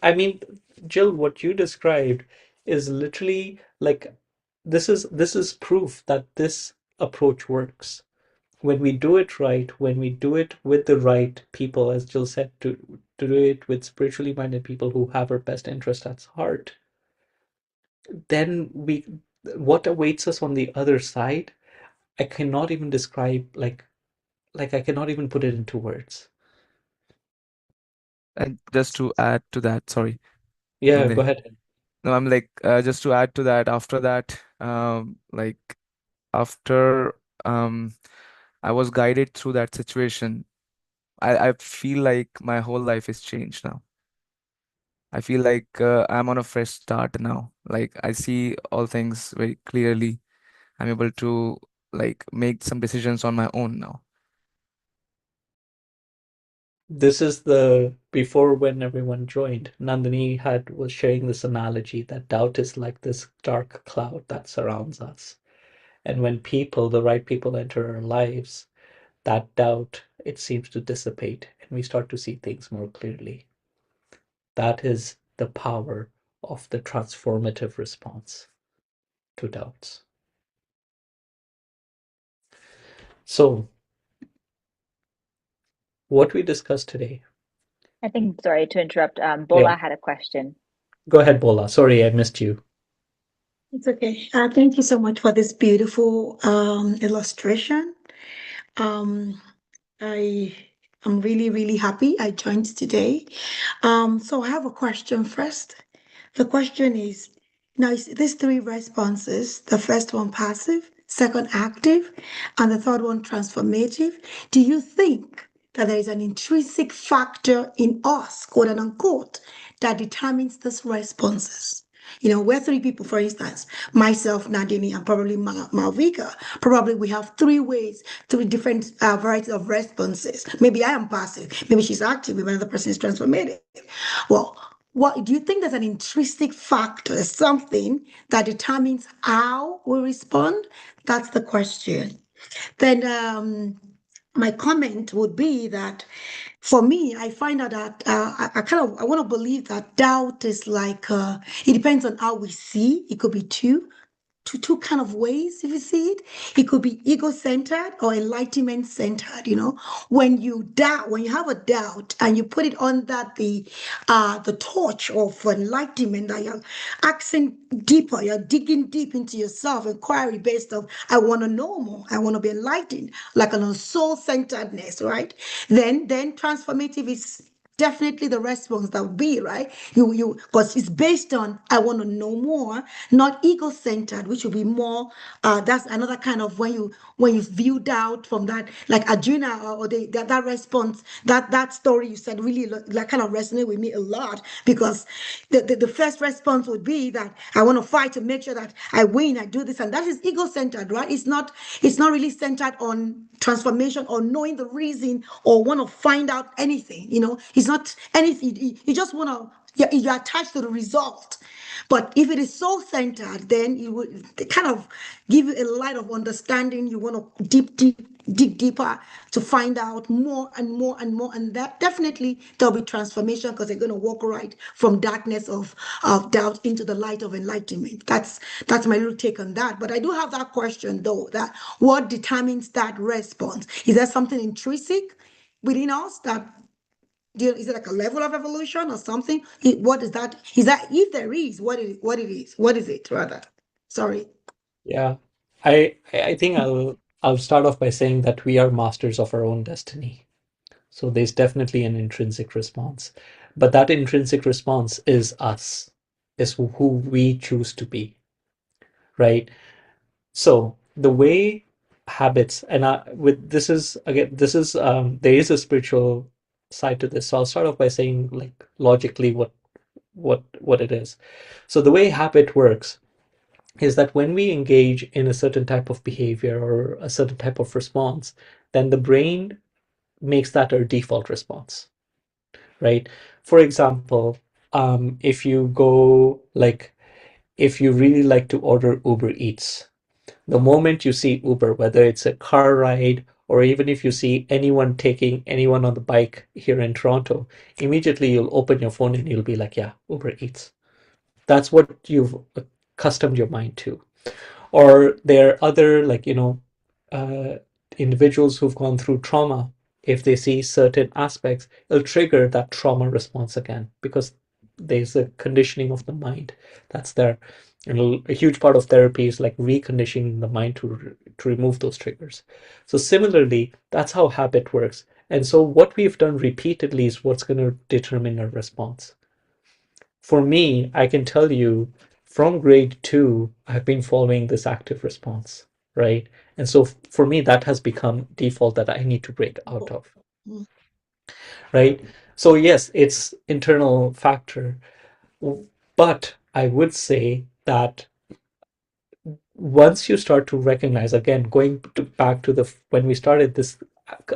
I mean, Jill, what you described is literally like this is proof that this approach works. When we do it right, when we do it with the right people, as Jill said, to do it with spiritually minded people who have our best interest at heart, then what awaits us on the other side, I cannot even describe, like I cannot even put it into words. And just to add to that, sorry, Yeah, go Nandini. ahead. No, I'm like, just to add to that, after that, like after I was guided through that situation, I feel like my whole life is changed now. I feel like I'm on a fresh start now. Like I see all things very clearly. I'm able to like make some decisions on my own now. This is the before when everyone joined. Nandini was sharing this analogy that doubt is like this dark cloud that surrounds us. And when the right people enter our lives, that doubt, it seems to dissipate and we start to see things more clearly. That is the power of the transformative response to doubts. So, what we discussed today. I think, sorry to interrupt, Yeah, Bola had a question. go ahead, Bola. Sorry, I missed you. It's okay. Thank you so much for this beautiful illustration. Um, I am really, really happy I joined today. So I have a question first. The question is, now these three responses, the first one passive, second active, and the third one transformative. Do you think that there is an intrinsic factor in us, quote unquote, that determines these responses? We're three people, for instance, myself, Nandini, and probably Malvika. Probably we have three different varieties of responses. Maybe I am passive, maybe she's active, maybe another person is transformative. Well, what do you think there's an intrinsic factor, something that determines how we respond? That's the question. Then my comment would be that for me, I find out that I want to believe that doubt is like it depends on how we see. It could be two kind of ways if you see it. It could be ego-centered or enlightenment-centered. When you doubt, when you have a doubt and you put it under the torch of enlightenment, that you're asking deeper, you're digging deep into yourself, inquiry based of I want to know more, I want to be enlightened, like a soul-centeredness, right? Then transformative is definitely the response that would be right. Because it's based on I want to know more, not ego-centered, which will be more. That's another kind of when you view doubt from that, like Arjuna or that response, that story you said really like kind of resonate with me a lot because the first response would be that I want to fight to make sure that I win, I do this, and that is ego-centered, right? It's not really centered on transformation or knowing the reason or want to find out anything. It's not anything. You just want to. You're attached to the result. But if it is soul centered, then it would kind of give you a light of understanding. You want to dig deeper to find out more and more and more. And that definitely there'll be transformation because they're going to walk right from darkness of doubt into the light of enlightenment. That's my little take on that. But I do have that question though, that what determines that response? Is there something intrinsic within us that is it like a level of evolution or something? What is that? Is that if there is, what it is? What is it rather? Sorry. Yeah, I think I'll start off by saying that we are masters of our own destiny. So there's definitely an intrinsic response. But that intrinsic response is us, is who we choose to be, right? So the way habits, and with this is again, there is a spiritual side to this. So I'll start off by saying like logically what it is. So the way habit works is that when we engage in a certain type of behavior or a certain type of response, then the brain makes that our default response, right? For example, if you really like to order Uber Eats, the moment you see Uber, whether it's a car ride or even if you see anyone taking anyone on the bike here in Toronto, immediately you'll open your phone and you'll be like, yeah, Uber Eats. That's what you've accustomed your mind to. Or there are other, individuals who've gone through trauma. If they see certain aspects, it'll trigger that trauma response again because there's a conditioning of the mind that's there. And a huge part of therapy is like reconditioning the mind to remove those triggers. So similarly, that's how habit works. And so what we've done repeatedly is what's going to determine our response. For me, I can tell you from grade 2, I've been following this active response, right? And so for me, that has become default that I need to break out of, right? So yes, it's internal factor, but I would say that once you start to recognize, again, back to when we started, this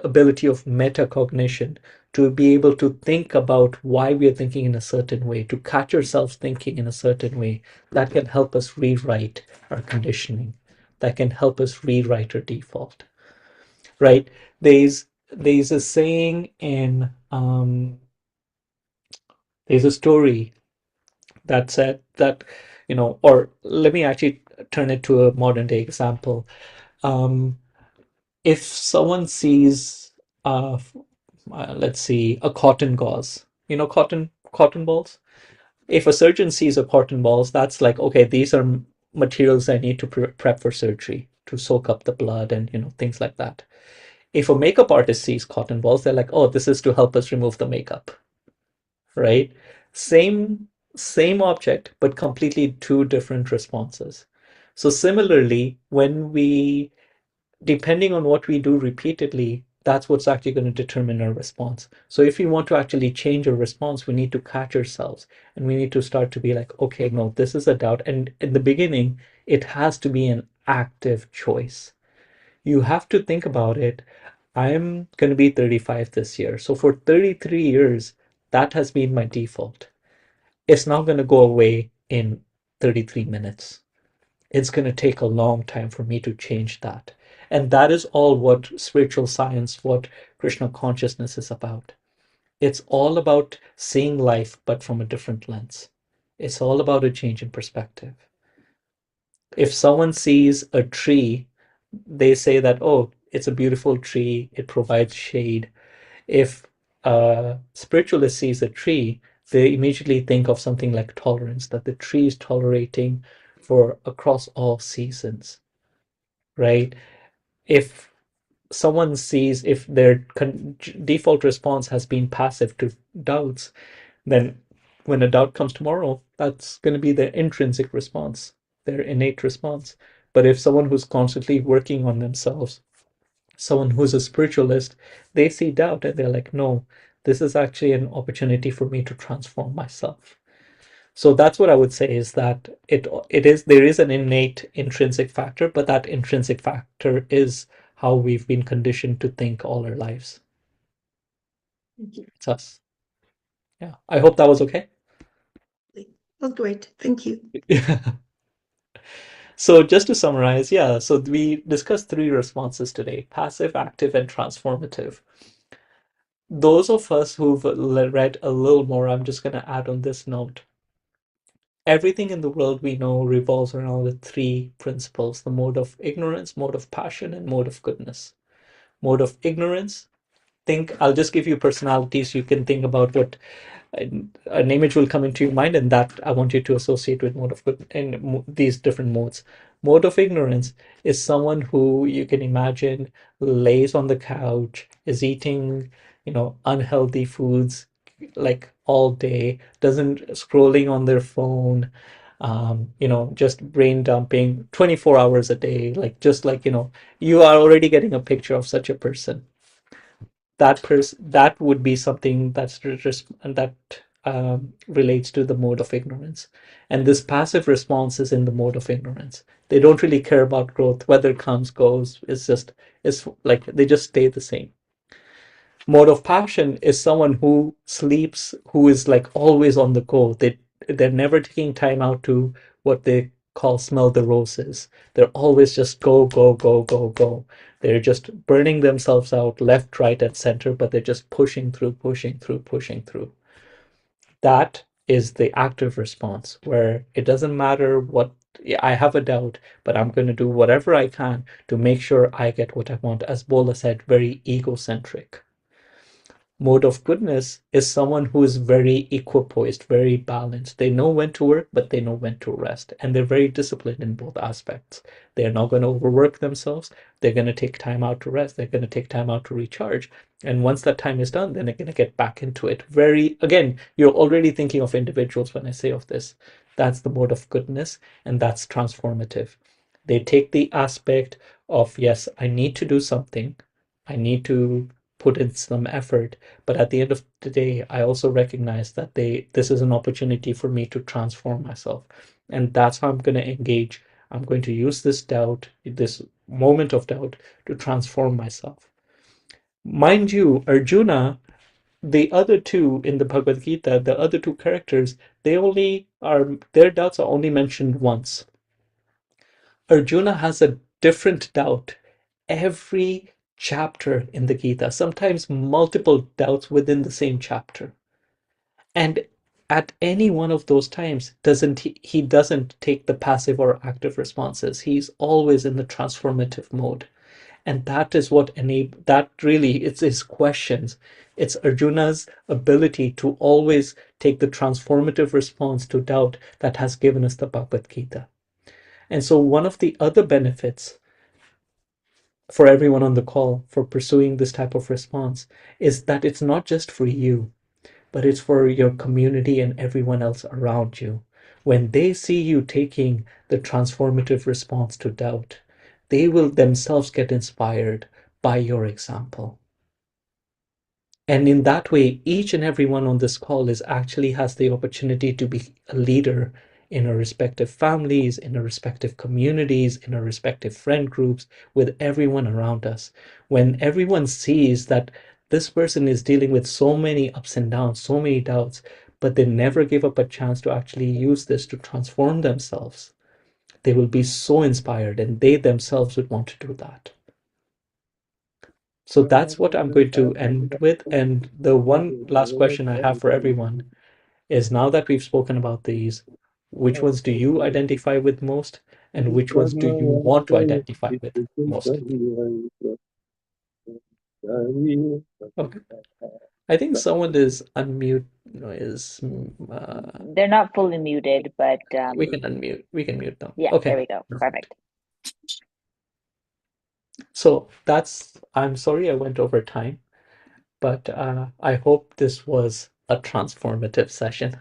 ability of metacognition, to be able to think about why we are thinking in a certain way, to catch ourselves thinking in a certain way, that can help us rewrite our conditioning, that can help us rewrite our default, right? There's a saying in there's a story that said that, or let me actually turn it to a modern day example. If someone sees, let's see, a cotton gauze, cotton balls. If a surgeon sees a cotton balls, that's like, okay, these are materials I need to prep for surgery to soak up the blood and things like that. If a makeup artist sees cotton balls, they're like, oh, this is to help us remove the makeup, right? Same object, but completely two different responses. So similarly, depending on what we do repeatedly, that's what's actually going to determine our response. So if we want to actually change our response, we need to catch ourselves and we need to start to be like, okay, no, this is a doubt. And in the beginning, it has to be an active choice. You have to think about it. I'm going to be 35 this year. So for 33 years, that has been my default. It's not going to go away in 33 minutes. It's going to take a long time for me to change that. And that is all what spiritual science, what Krishna consciousness is about. It's all about seeing life, but from a different lens. It's all about a change in perspective. If someone sees a tree, they say that, oh, it's a beautiful tree, it provides shade. If a spiritualist sees a tree, they immediately think of something like tolerance, that the tree is tolerating for across all seasons, right? If someone sees, if their default response has been passive to doubts, then when a doubt comes tomorrow, that's going to be their intrinsic response, their innate response. But if someone who's constantly working on themselves, someone who's a spiritualist, they see doubt and they're like, no, this is actually an opportunity for me to transform myself. So that's what I would say, is that there is an innate intrinsic factor, but that intrinsic factor is how we've been conditioned to think all our lives. Thank you. It's us. Yeah. I hope that was okay. That's great. Thank you. So just to summarize, so we discussed 3 responses today: passive, active, and transformative. Those of us who've read a little more, I'm just going to add on this note. Everything in the world we know revolves around the 3 principles: the mode of ignorance, mode of passion, and mode of goodness. Mode of ignorance, I'll just give you personalities. You can think about what an image will come into your mind, and that I want you to associate with mode of good in these different modes. Mode of ignorance is someone who you can imagine lays on the couch, is eating, unhealthy foods like all day, doesn't scrolling on their phone, just brain dumping 24 hours a day, you are already getting a picture of such a person. That would be something that relates to the mode of ignorance. And this passive response is in the mode of ignorance. They don't really care about growth, whether it comes, goes. It's like they just stay the same. Mode of passion is someone who sleeps, who is like always on the go. They're never taking time out to what they call smell the roses. They're always just go, go, go, go, go. They're just burning themselves out left, right, and center, but they're just pushing through, pushing through, pushing through. That is the active response, where it doesn't matter what I have a doubt, but I'm going to do whatever I can to make sure I get what I want. As Bola said, very egocentric. Mode of goodness is someone who is very equipoised, very balanced. They know when to work, but they know when to rest. And they're very disciplined in both aspects. They're not going to overwork themselves. They're going to take time out to rest. They're going to take time out to recharge. And once that time is done, then they're going to get back into it. Again, you're already thinking of individuals when I say of this. That's the mode of goodness, and that's transformative. They take the aspect of, yes, I need to do something. I need to put in some effort, but at the end of the day, I also recognize that this is an opportunity for me to transform myself, and that's how I'm going to engage. I'm going to use this doubt, this moment of doubt, to transform myself. Mind you, Arjuna, the other two in the Bhagavad Gita, the other two characters, their doubts are only mentioned once. Arjuna has a different doubt every chapter in the Gita, sometimes multiple doubts within the same chapter. And at any one of those times, he doesn't take the passive or active responses. He's always in the transformative mode. And that is it's his questions. It's Arjuna's ability to always take the transformative response to doubt that has given us the Bhagavad Gita. And so one of the other benefits for everyone on the call for pursuing this type of response is that it's not just for you, but it's for your community and everyone else around you. When they see you taking the transformative response to doubt, they will themselves get inspired by your example. And in that way, each and everyone on this call actually has the opportunity to be a leader in our respective families, in our respective communities, in our respective friend groups, with everyone around us. When everyone sees that this person is dealing with so many ups and downs, so many doubts, but they never give up a chance to actually use this to transform themselves, they will be so inspired, and they themselves would want to do that. So that's what I'm going to end with. And the one last question I have for everyone is, now that we've spoken about these, which ones do you identify with most, and which ones do you want to identify with most? Okay. I think someone is unmute. They're not fully muted, but we can unmute. We can mute them. Yeah, okay. There we go. Perfect. So I'm sorry I went over time, but I hope this was a transformative session.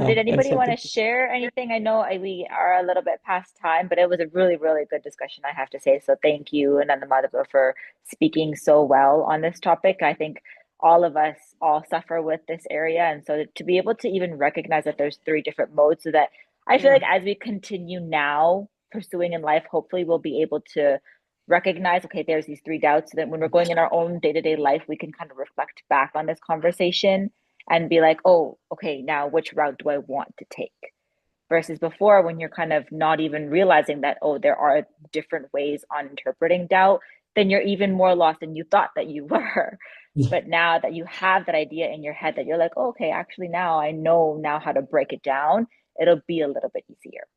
Did anybody want to share anything? I know we are a little bit past time, but it was a really, really good discussion, I have to say. So thank you, Ananda Madhava, for speaking so well on this topic. I think all of us all suffer with this area. And so to be able to even recognize that there's 3 different modes, so that I feel like as we continue now pursuing in life, hopefully we'll be able to recognize, okay, there's these 3 doubts, so that when we're going in our own day-to-day life, we can kind of reflect back on this conversation and be like, oh, okay, now which route do I want to take? Versus before, when you're kind of not even realizing that, oh, there are different ways on interpreting doubt, then you're even more lost than you thought that you were. But now that you have that idea in your head that you're like, oh, okay, actually now I know now how to break it down, it'll be a little bit easier.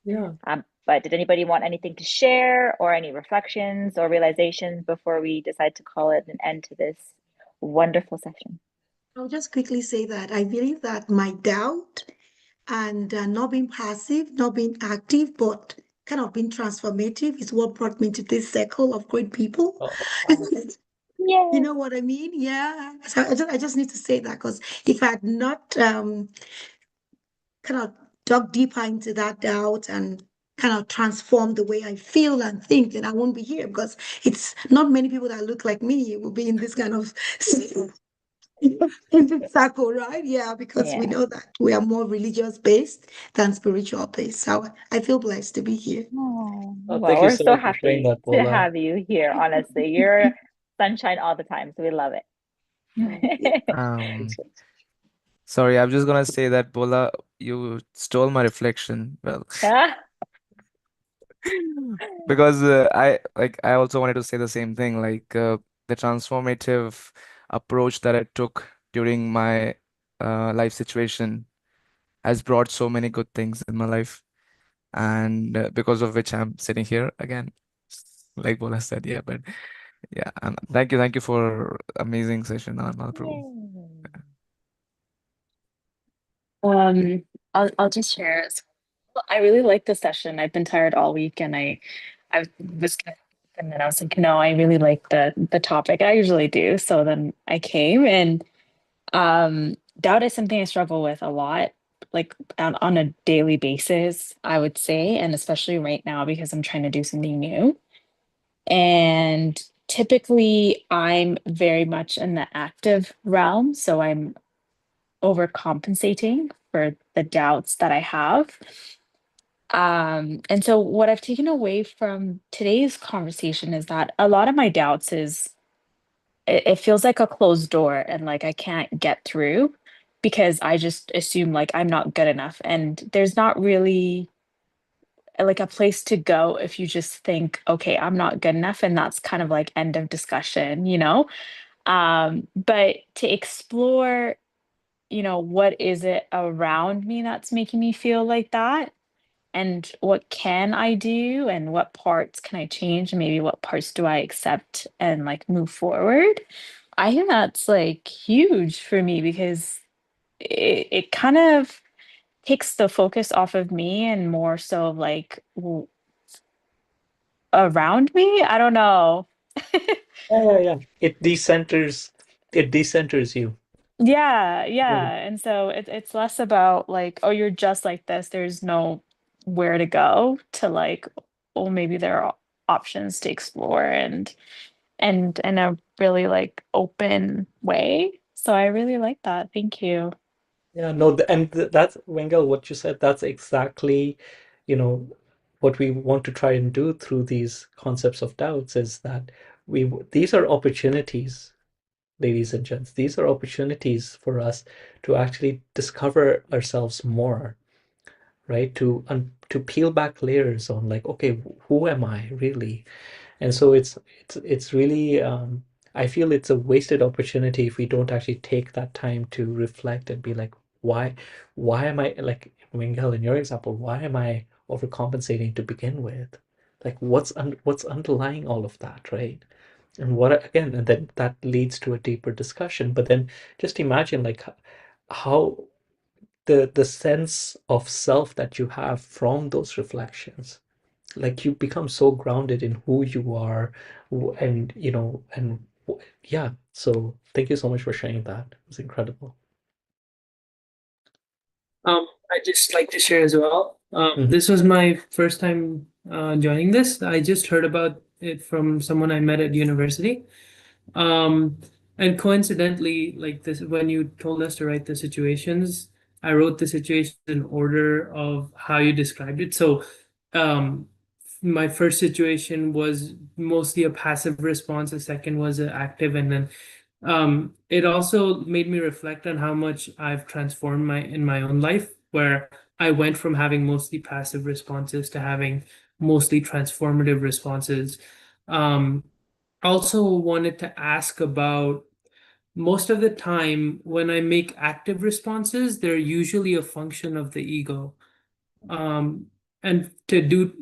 Yeah. But did anybody want anything to share, or any reflections or realizations before we decide to call it an end to this wonderful session? I'll just quickly say that I believe that my doubt and not being passive, not being active, but kind of being transformative is what brought me to this circle of great people. Yeah. You know what I mean? Yeah. So I just need to say that, because if I had not kind of dug deeper into that doubt and kind of transform the way I feel and think, then I won't be here, because it's not many people that look like me will be in this kind of in this circle, right? Yeah, because we know that we are more religious based than spiritual based. So I feel blessed to be here. Oh, Oh, well, thank you we're so so much for sharing happy that, to Bola. have you here, honestly. You're sunshine all the time, so we love it. Sorry, I'm just gonna say that, Bola, you stole my reflection. Well, because I also wanted to say the same thing, like the transformative approach that I took during my life situation has brought so many good things in my life, and because of which I'm sitting here again, like Bola said. Yeah, but yeah, and thank you for amazing session, Ananda Prabhu. I'll just share. I really like the session. I've been tired all week, and I was and then I was like, no, I really like the topic. I usually do. So then I came, and doubt is something I struggle with a lot, like on a daily basis, I would say, and especially right now because I'm trying to do something new. And typically I'm very much in the active realm, so I'm overcompensating for the doubts that I have. And so what I've taken away from today's conversation is that a lot of my doubts is it feels like a closed door, and like I can't get through because I just assume like I'm not good enough. And there's not really like a place to go if you just think, okay, I'm not good enough. And that's kind of like end of discussion, you know? But to explore, what is it around me that's making me feel like that? And what can I do? And what parts can I change? And maybe what parts do I accept and like move forward? I think that's like huge for me because it kind of takes the focus off of me and more so of like around me. I don't know. Yeah. It decenters you. Yeah. And so it's less about like, oh, you're just like this. There's no where to go to like, oh, maybe there are options to explore and in a really like open way. So I really like that. Thank you. Yeah, no, that's Wengal, what you said, that's exactly, what we want to try and do through these concepts of doubts is that these are opportunities, ladies and gents. These are opportunities for us to actually discover ourselves more, right? To peel back layers on like, okay, who am I really? And so it's really I feel it's a wasted opportunity if we don't actually take that time to reflect and be like, why am I, like Miguel, in your example, why am I overcompensating to begin with? Like what's underlying all of that, right? And and then that leads to a deeper discussion. But then just imagine like how the sense of self that you have from those reflections, like you become so grounded in who you are, and yeah. So thank you so much for sharing that. It was incredible. I just like to share as well. This was my first time joining this. I just heard about it from someone I met at university. And coincidentally, like this, when you told us to write the situations, I wrote the situations in order of how you described it. So, my first situation was mostly a passive response. The second was an active, and then it also made me reflect on how much I've transformed in my own life, where I went from having mostly passive responses to having mostly transformative responses. Also wanted to ask about most of the time when I make active responses, they're usually a function of the ego. And to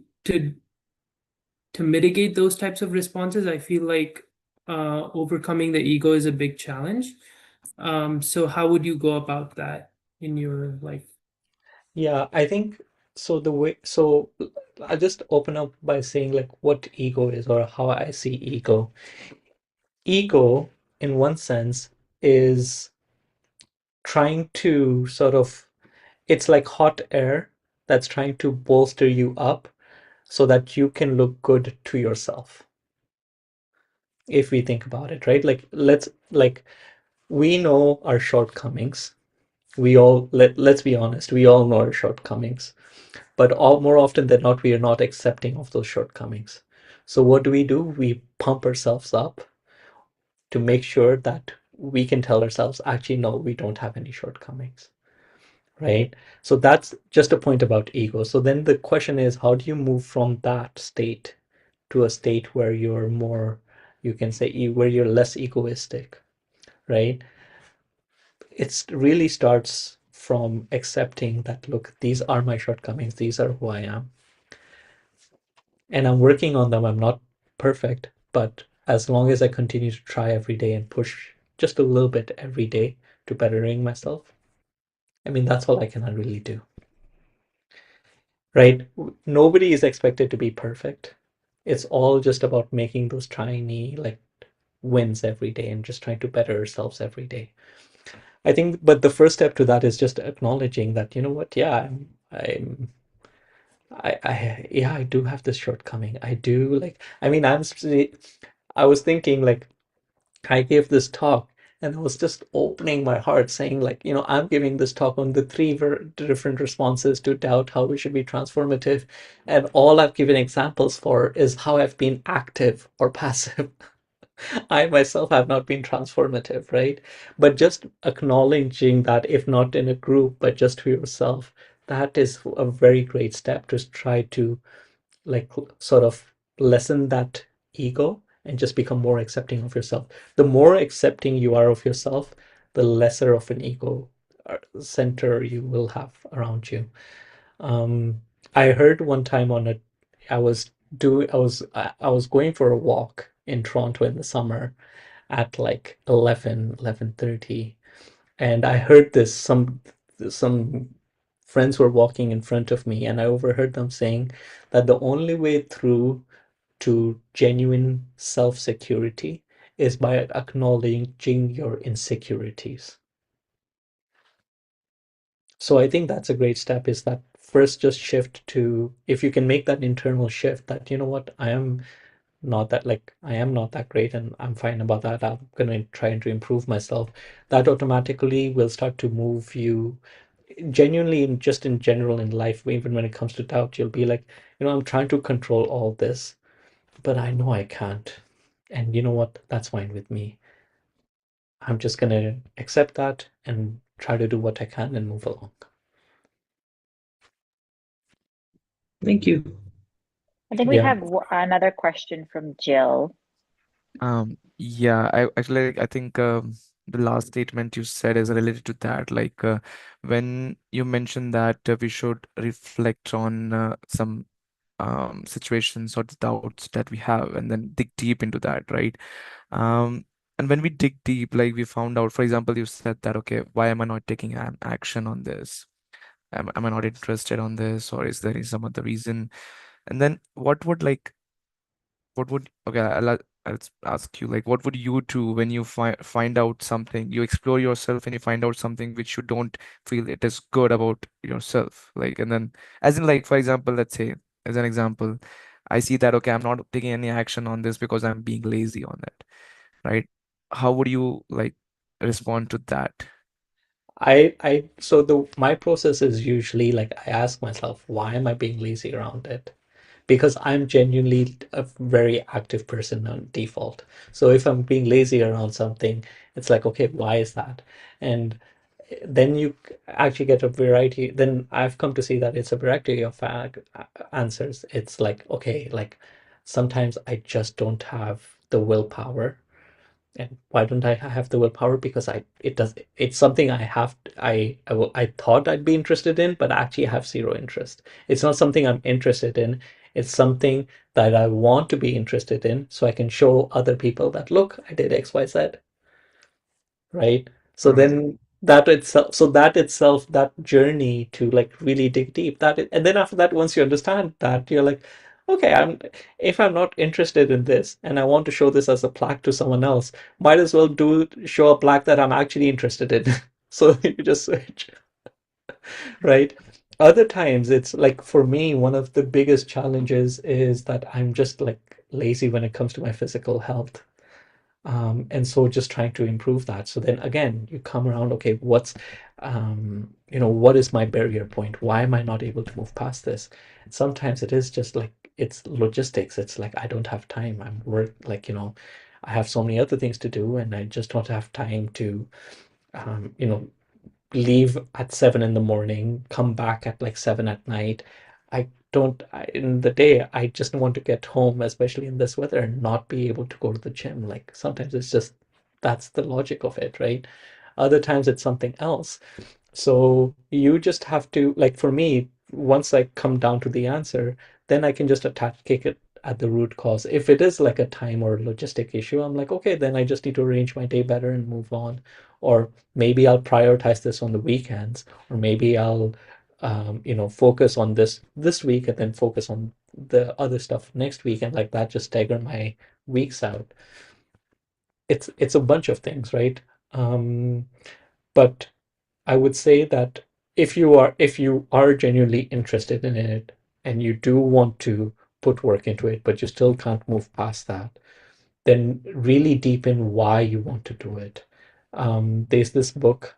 mitigate those types of responses, I feel like overcoming the ego is a big challenge. So how would you go about that in your life? Yeah, I think so. I'll just open up by saying like what ego is or how I see ego. Ego, in one sense, is trying to sort of, it's like hot air that's trying to bolster you up, so that you can look good to yourself. If we think about it, right? We know our shortcomings. Let's be honest, we all know our shortcomings, but more often than not, we are not accepting of those shortcomings. So what do? We pump ourselves up to make sure that we can tell ourselves, actually, no, we don't have any shortcomings, right? So that's just a point about ego. So then the question is, how do you move from that state to a state where you're more, you can say, where you're less egoistic, right? It really starts from accepting that, look, these are my shortcomings, these are who I am, and I'm working on them. I'm not perfect, but as long as I continue to try every day and push just a little bit every day to bettering myself, I mean, that's all I can really do, right? Nobody is expected to be perfect. It's all just about making those tiny wins every day and just trying to better ourselves every day. I think, but the first step to that is just acknowledging that, you know what, yeah, I do have this shortcoming. I do, I mean, I was thinking, I gave this talk and I was just opening my heart saying, I'm giving this talk on the three different responses to doubt, how we should be transformative. And all I've given examples for is how I've been active or passive. I myself have not been transformative, right? But just acknowledging that, if not in a group, but just to yourself, that is a very great step to try to sort of lessen that ego and just become more accepting of yourself. The more accepting you are of yourself, the lesser of an ego center you will have around you. I heard one time I was going for a walk in Toronto in the summer at 11:30, and I heard this, some friends were walking in front of me, and I overheard them saying that the only way through to genuine self-security is by acknowledging your insecurities. So I think that's a great step, is that first just shift to, if you can make that internal shift that, you know what, I am not that great and I'm fine about that. I'm going to try to improve myself. That automatically will start to move you genuinely, just in general in life. Even when it comes to doubt, you'll be like, I'm trying to control all this, but I know I can't. And you know what? That's fine with me. I'm just going to accept that and try to do what I can and move along. Thank you. I think we have another question from Jill. Yeah, I think the last statement you said is related to that. When you mentioned that we should reflect on some situations or the doubts that we have, and then dig deep into that, right? And when we dig deep, we found out, for example, you said that, okay, why am I not taking an action on this? Am I not interested on this, or is there some other reason? And then okay, I'll ask you, what would you do when you find out something, you explore yourself and you find out something which you don't feel it is good about yourself, and then, as in, for example, let's say, as an example, I see that, okay, I'm not taking any action on this because I'm being lazy on it, right? How would you respond to that? My process is usually, I ask myself, why am I being lazy around it? Because I'm genuinely a very active person on default. So if I'm being lazy around something, it's like, okay, why is that? And then you actually get a variety. Then I've come to see that it's a variety of answers. It's like, okay, sometimes I just don't have the willpower. And why don't I have the willpower? Because it's something I thought I'd be interested in, but actually have zero interest. It's not something I'm interested in. It's something that I want to be interested in, so I can show other people that, look, I did X, Y, Z. Right? So then that itself, that journey to really dig deep, and then after that, once you understand that, you're like, okay, if I'm not interested in this and I want to show this as a plaque to someone else, might as well show a plaque that I'm actually interested in. So you just switch, right? other times it's like, for me, one of the biggest challenges is that I'm just like lazy when it comes to my physical health. And so just trying to improve that. So then again, you come around, okay, what is my barrier point? Why am I not able to move past this? And sometimes it is just like, it's logistics. It's like, I don't have time. I'm work, like, I have so many other things to do, and I just don't have time to, leave at 7 in the morning, come back at like 7 at night. In the day, I just want to get home, especially in this weather, and not be able to go to the gym. Like, sometimes it's just, that's the logic of it, right? Other times it's something else. So you just have to, like, for me, once I come down to the answer, then I can just kick it at the root cause. If it is like a time or logistic issue, I'm like, okay, then I just need to arrange my day better and move on. Or maybe I'll prioritize this on the weekends, or maybe I'll, focus on this week and then focus on the other stuff next week, and like that, just stagger my weeks out. It's a bunch of things, right? But I would say that if you are genuinely interested in it, and you do want to put work into it, but you still can't move past that, then really deepen why you want to do it. There's this book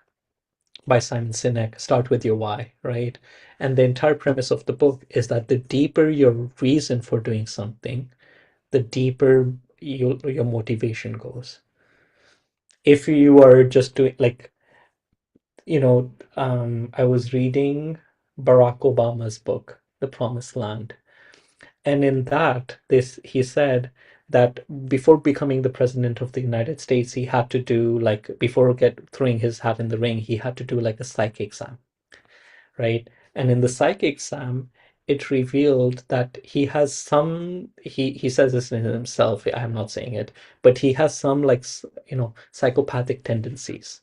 by Simon Sinek, Start With Your Why, right? And the entire premise of the book is that the deeper your reason for doing something, the deeper your motivation goes. If you are just doing, like, I was reading Barack Obama's book, The Promised Land. And in that, he said that before becoming the president of the United States, he had to do, like, before throwing his hat in the ring, he had to do like a psych exam, right? And in the psych exam, it revealed that he has he says this in himself, I'm not saying it, but he has some, like, psychopathic tendencies.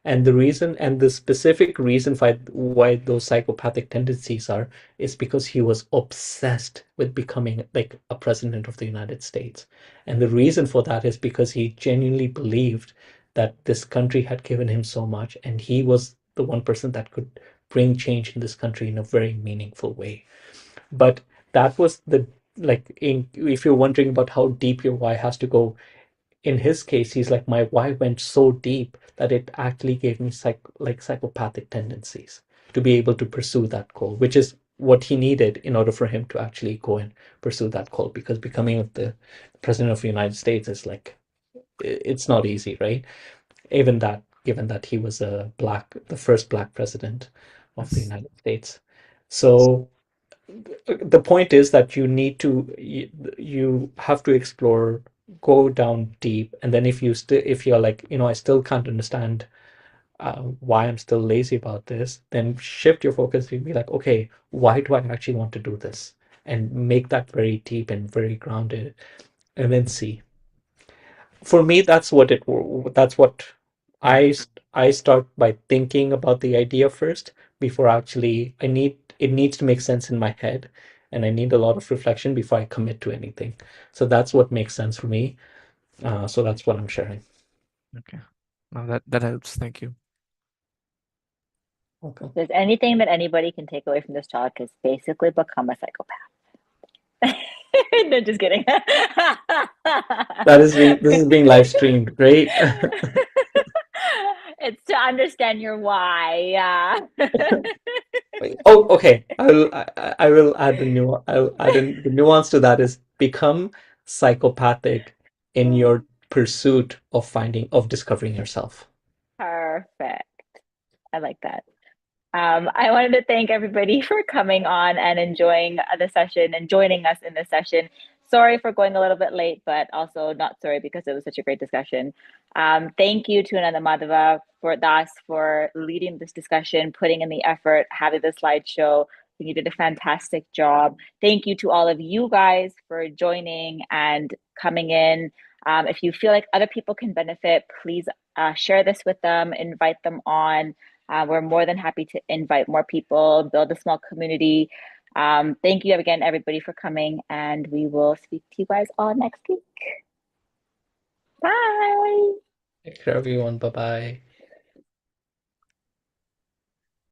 And the specific reason why those psychopathic tendencies is because he was obsessed with becoming like a president of the United States. And the reason for that is because he genuinely believed that this country had given him so much, and he was the one person that could bring change in this country in a very meaningful way. But that was if you're wondering about how deep your why has to go, in his case, he's like, my why went so deep that it actually gave me psychopathic tendencies to be able to pursue that goal, which is what he needed in order for him to actually go and pursue that goal. Because becoming the president of the United States is like, it's not easy, right? Even that, given that he was the first black president of the United States. So the point is that you have to explore, go down deep, and then if you're like, I still can't understand why I'm still lazy about this, then shift your focus to be like, okay, why do I actually want to do this, and make that very deep and very grounded, and then see. For me, that's what I start by thinking about the idea first, before actually it needs to make sense in my head, and I need a lot of reflection before I commit to anything. So that's what makes sense for me. So that's what I'm sharing. Okay. No, that helps. Thank you. Okay. If there's anything that anybody can take away from this talk, is basically become a psychopath. No, just kidding. This is being live streamed. Great. It's to understand your why. Yeah. Oh, okay. I will add I'll add in the nuance to that is become psychopathic in your pursuit of discovering yourself. Perfect. I like that. I wanted to thank everybody for coming on and enjoying the session and joining us in this session. Sorry for going a little bit late, but also not sorry because it was such a great discussion. Thank you to Ananda Madhava for leading this discussion, putting in the effort, having the slideshow. You did a fantastic job. Thank you to all of you guys for joining and coming in. If you feel like other people can benefit, please share this with them, invite them on. We're more than happy to invite more people, build a small community. Thank you again, everybody, for coming, and we will speak to you guys all next week. Bye. Take care, everyone. Bye-bye.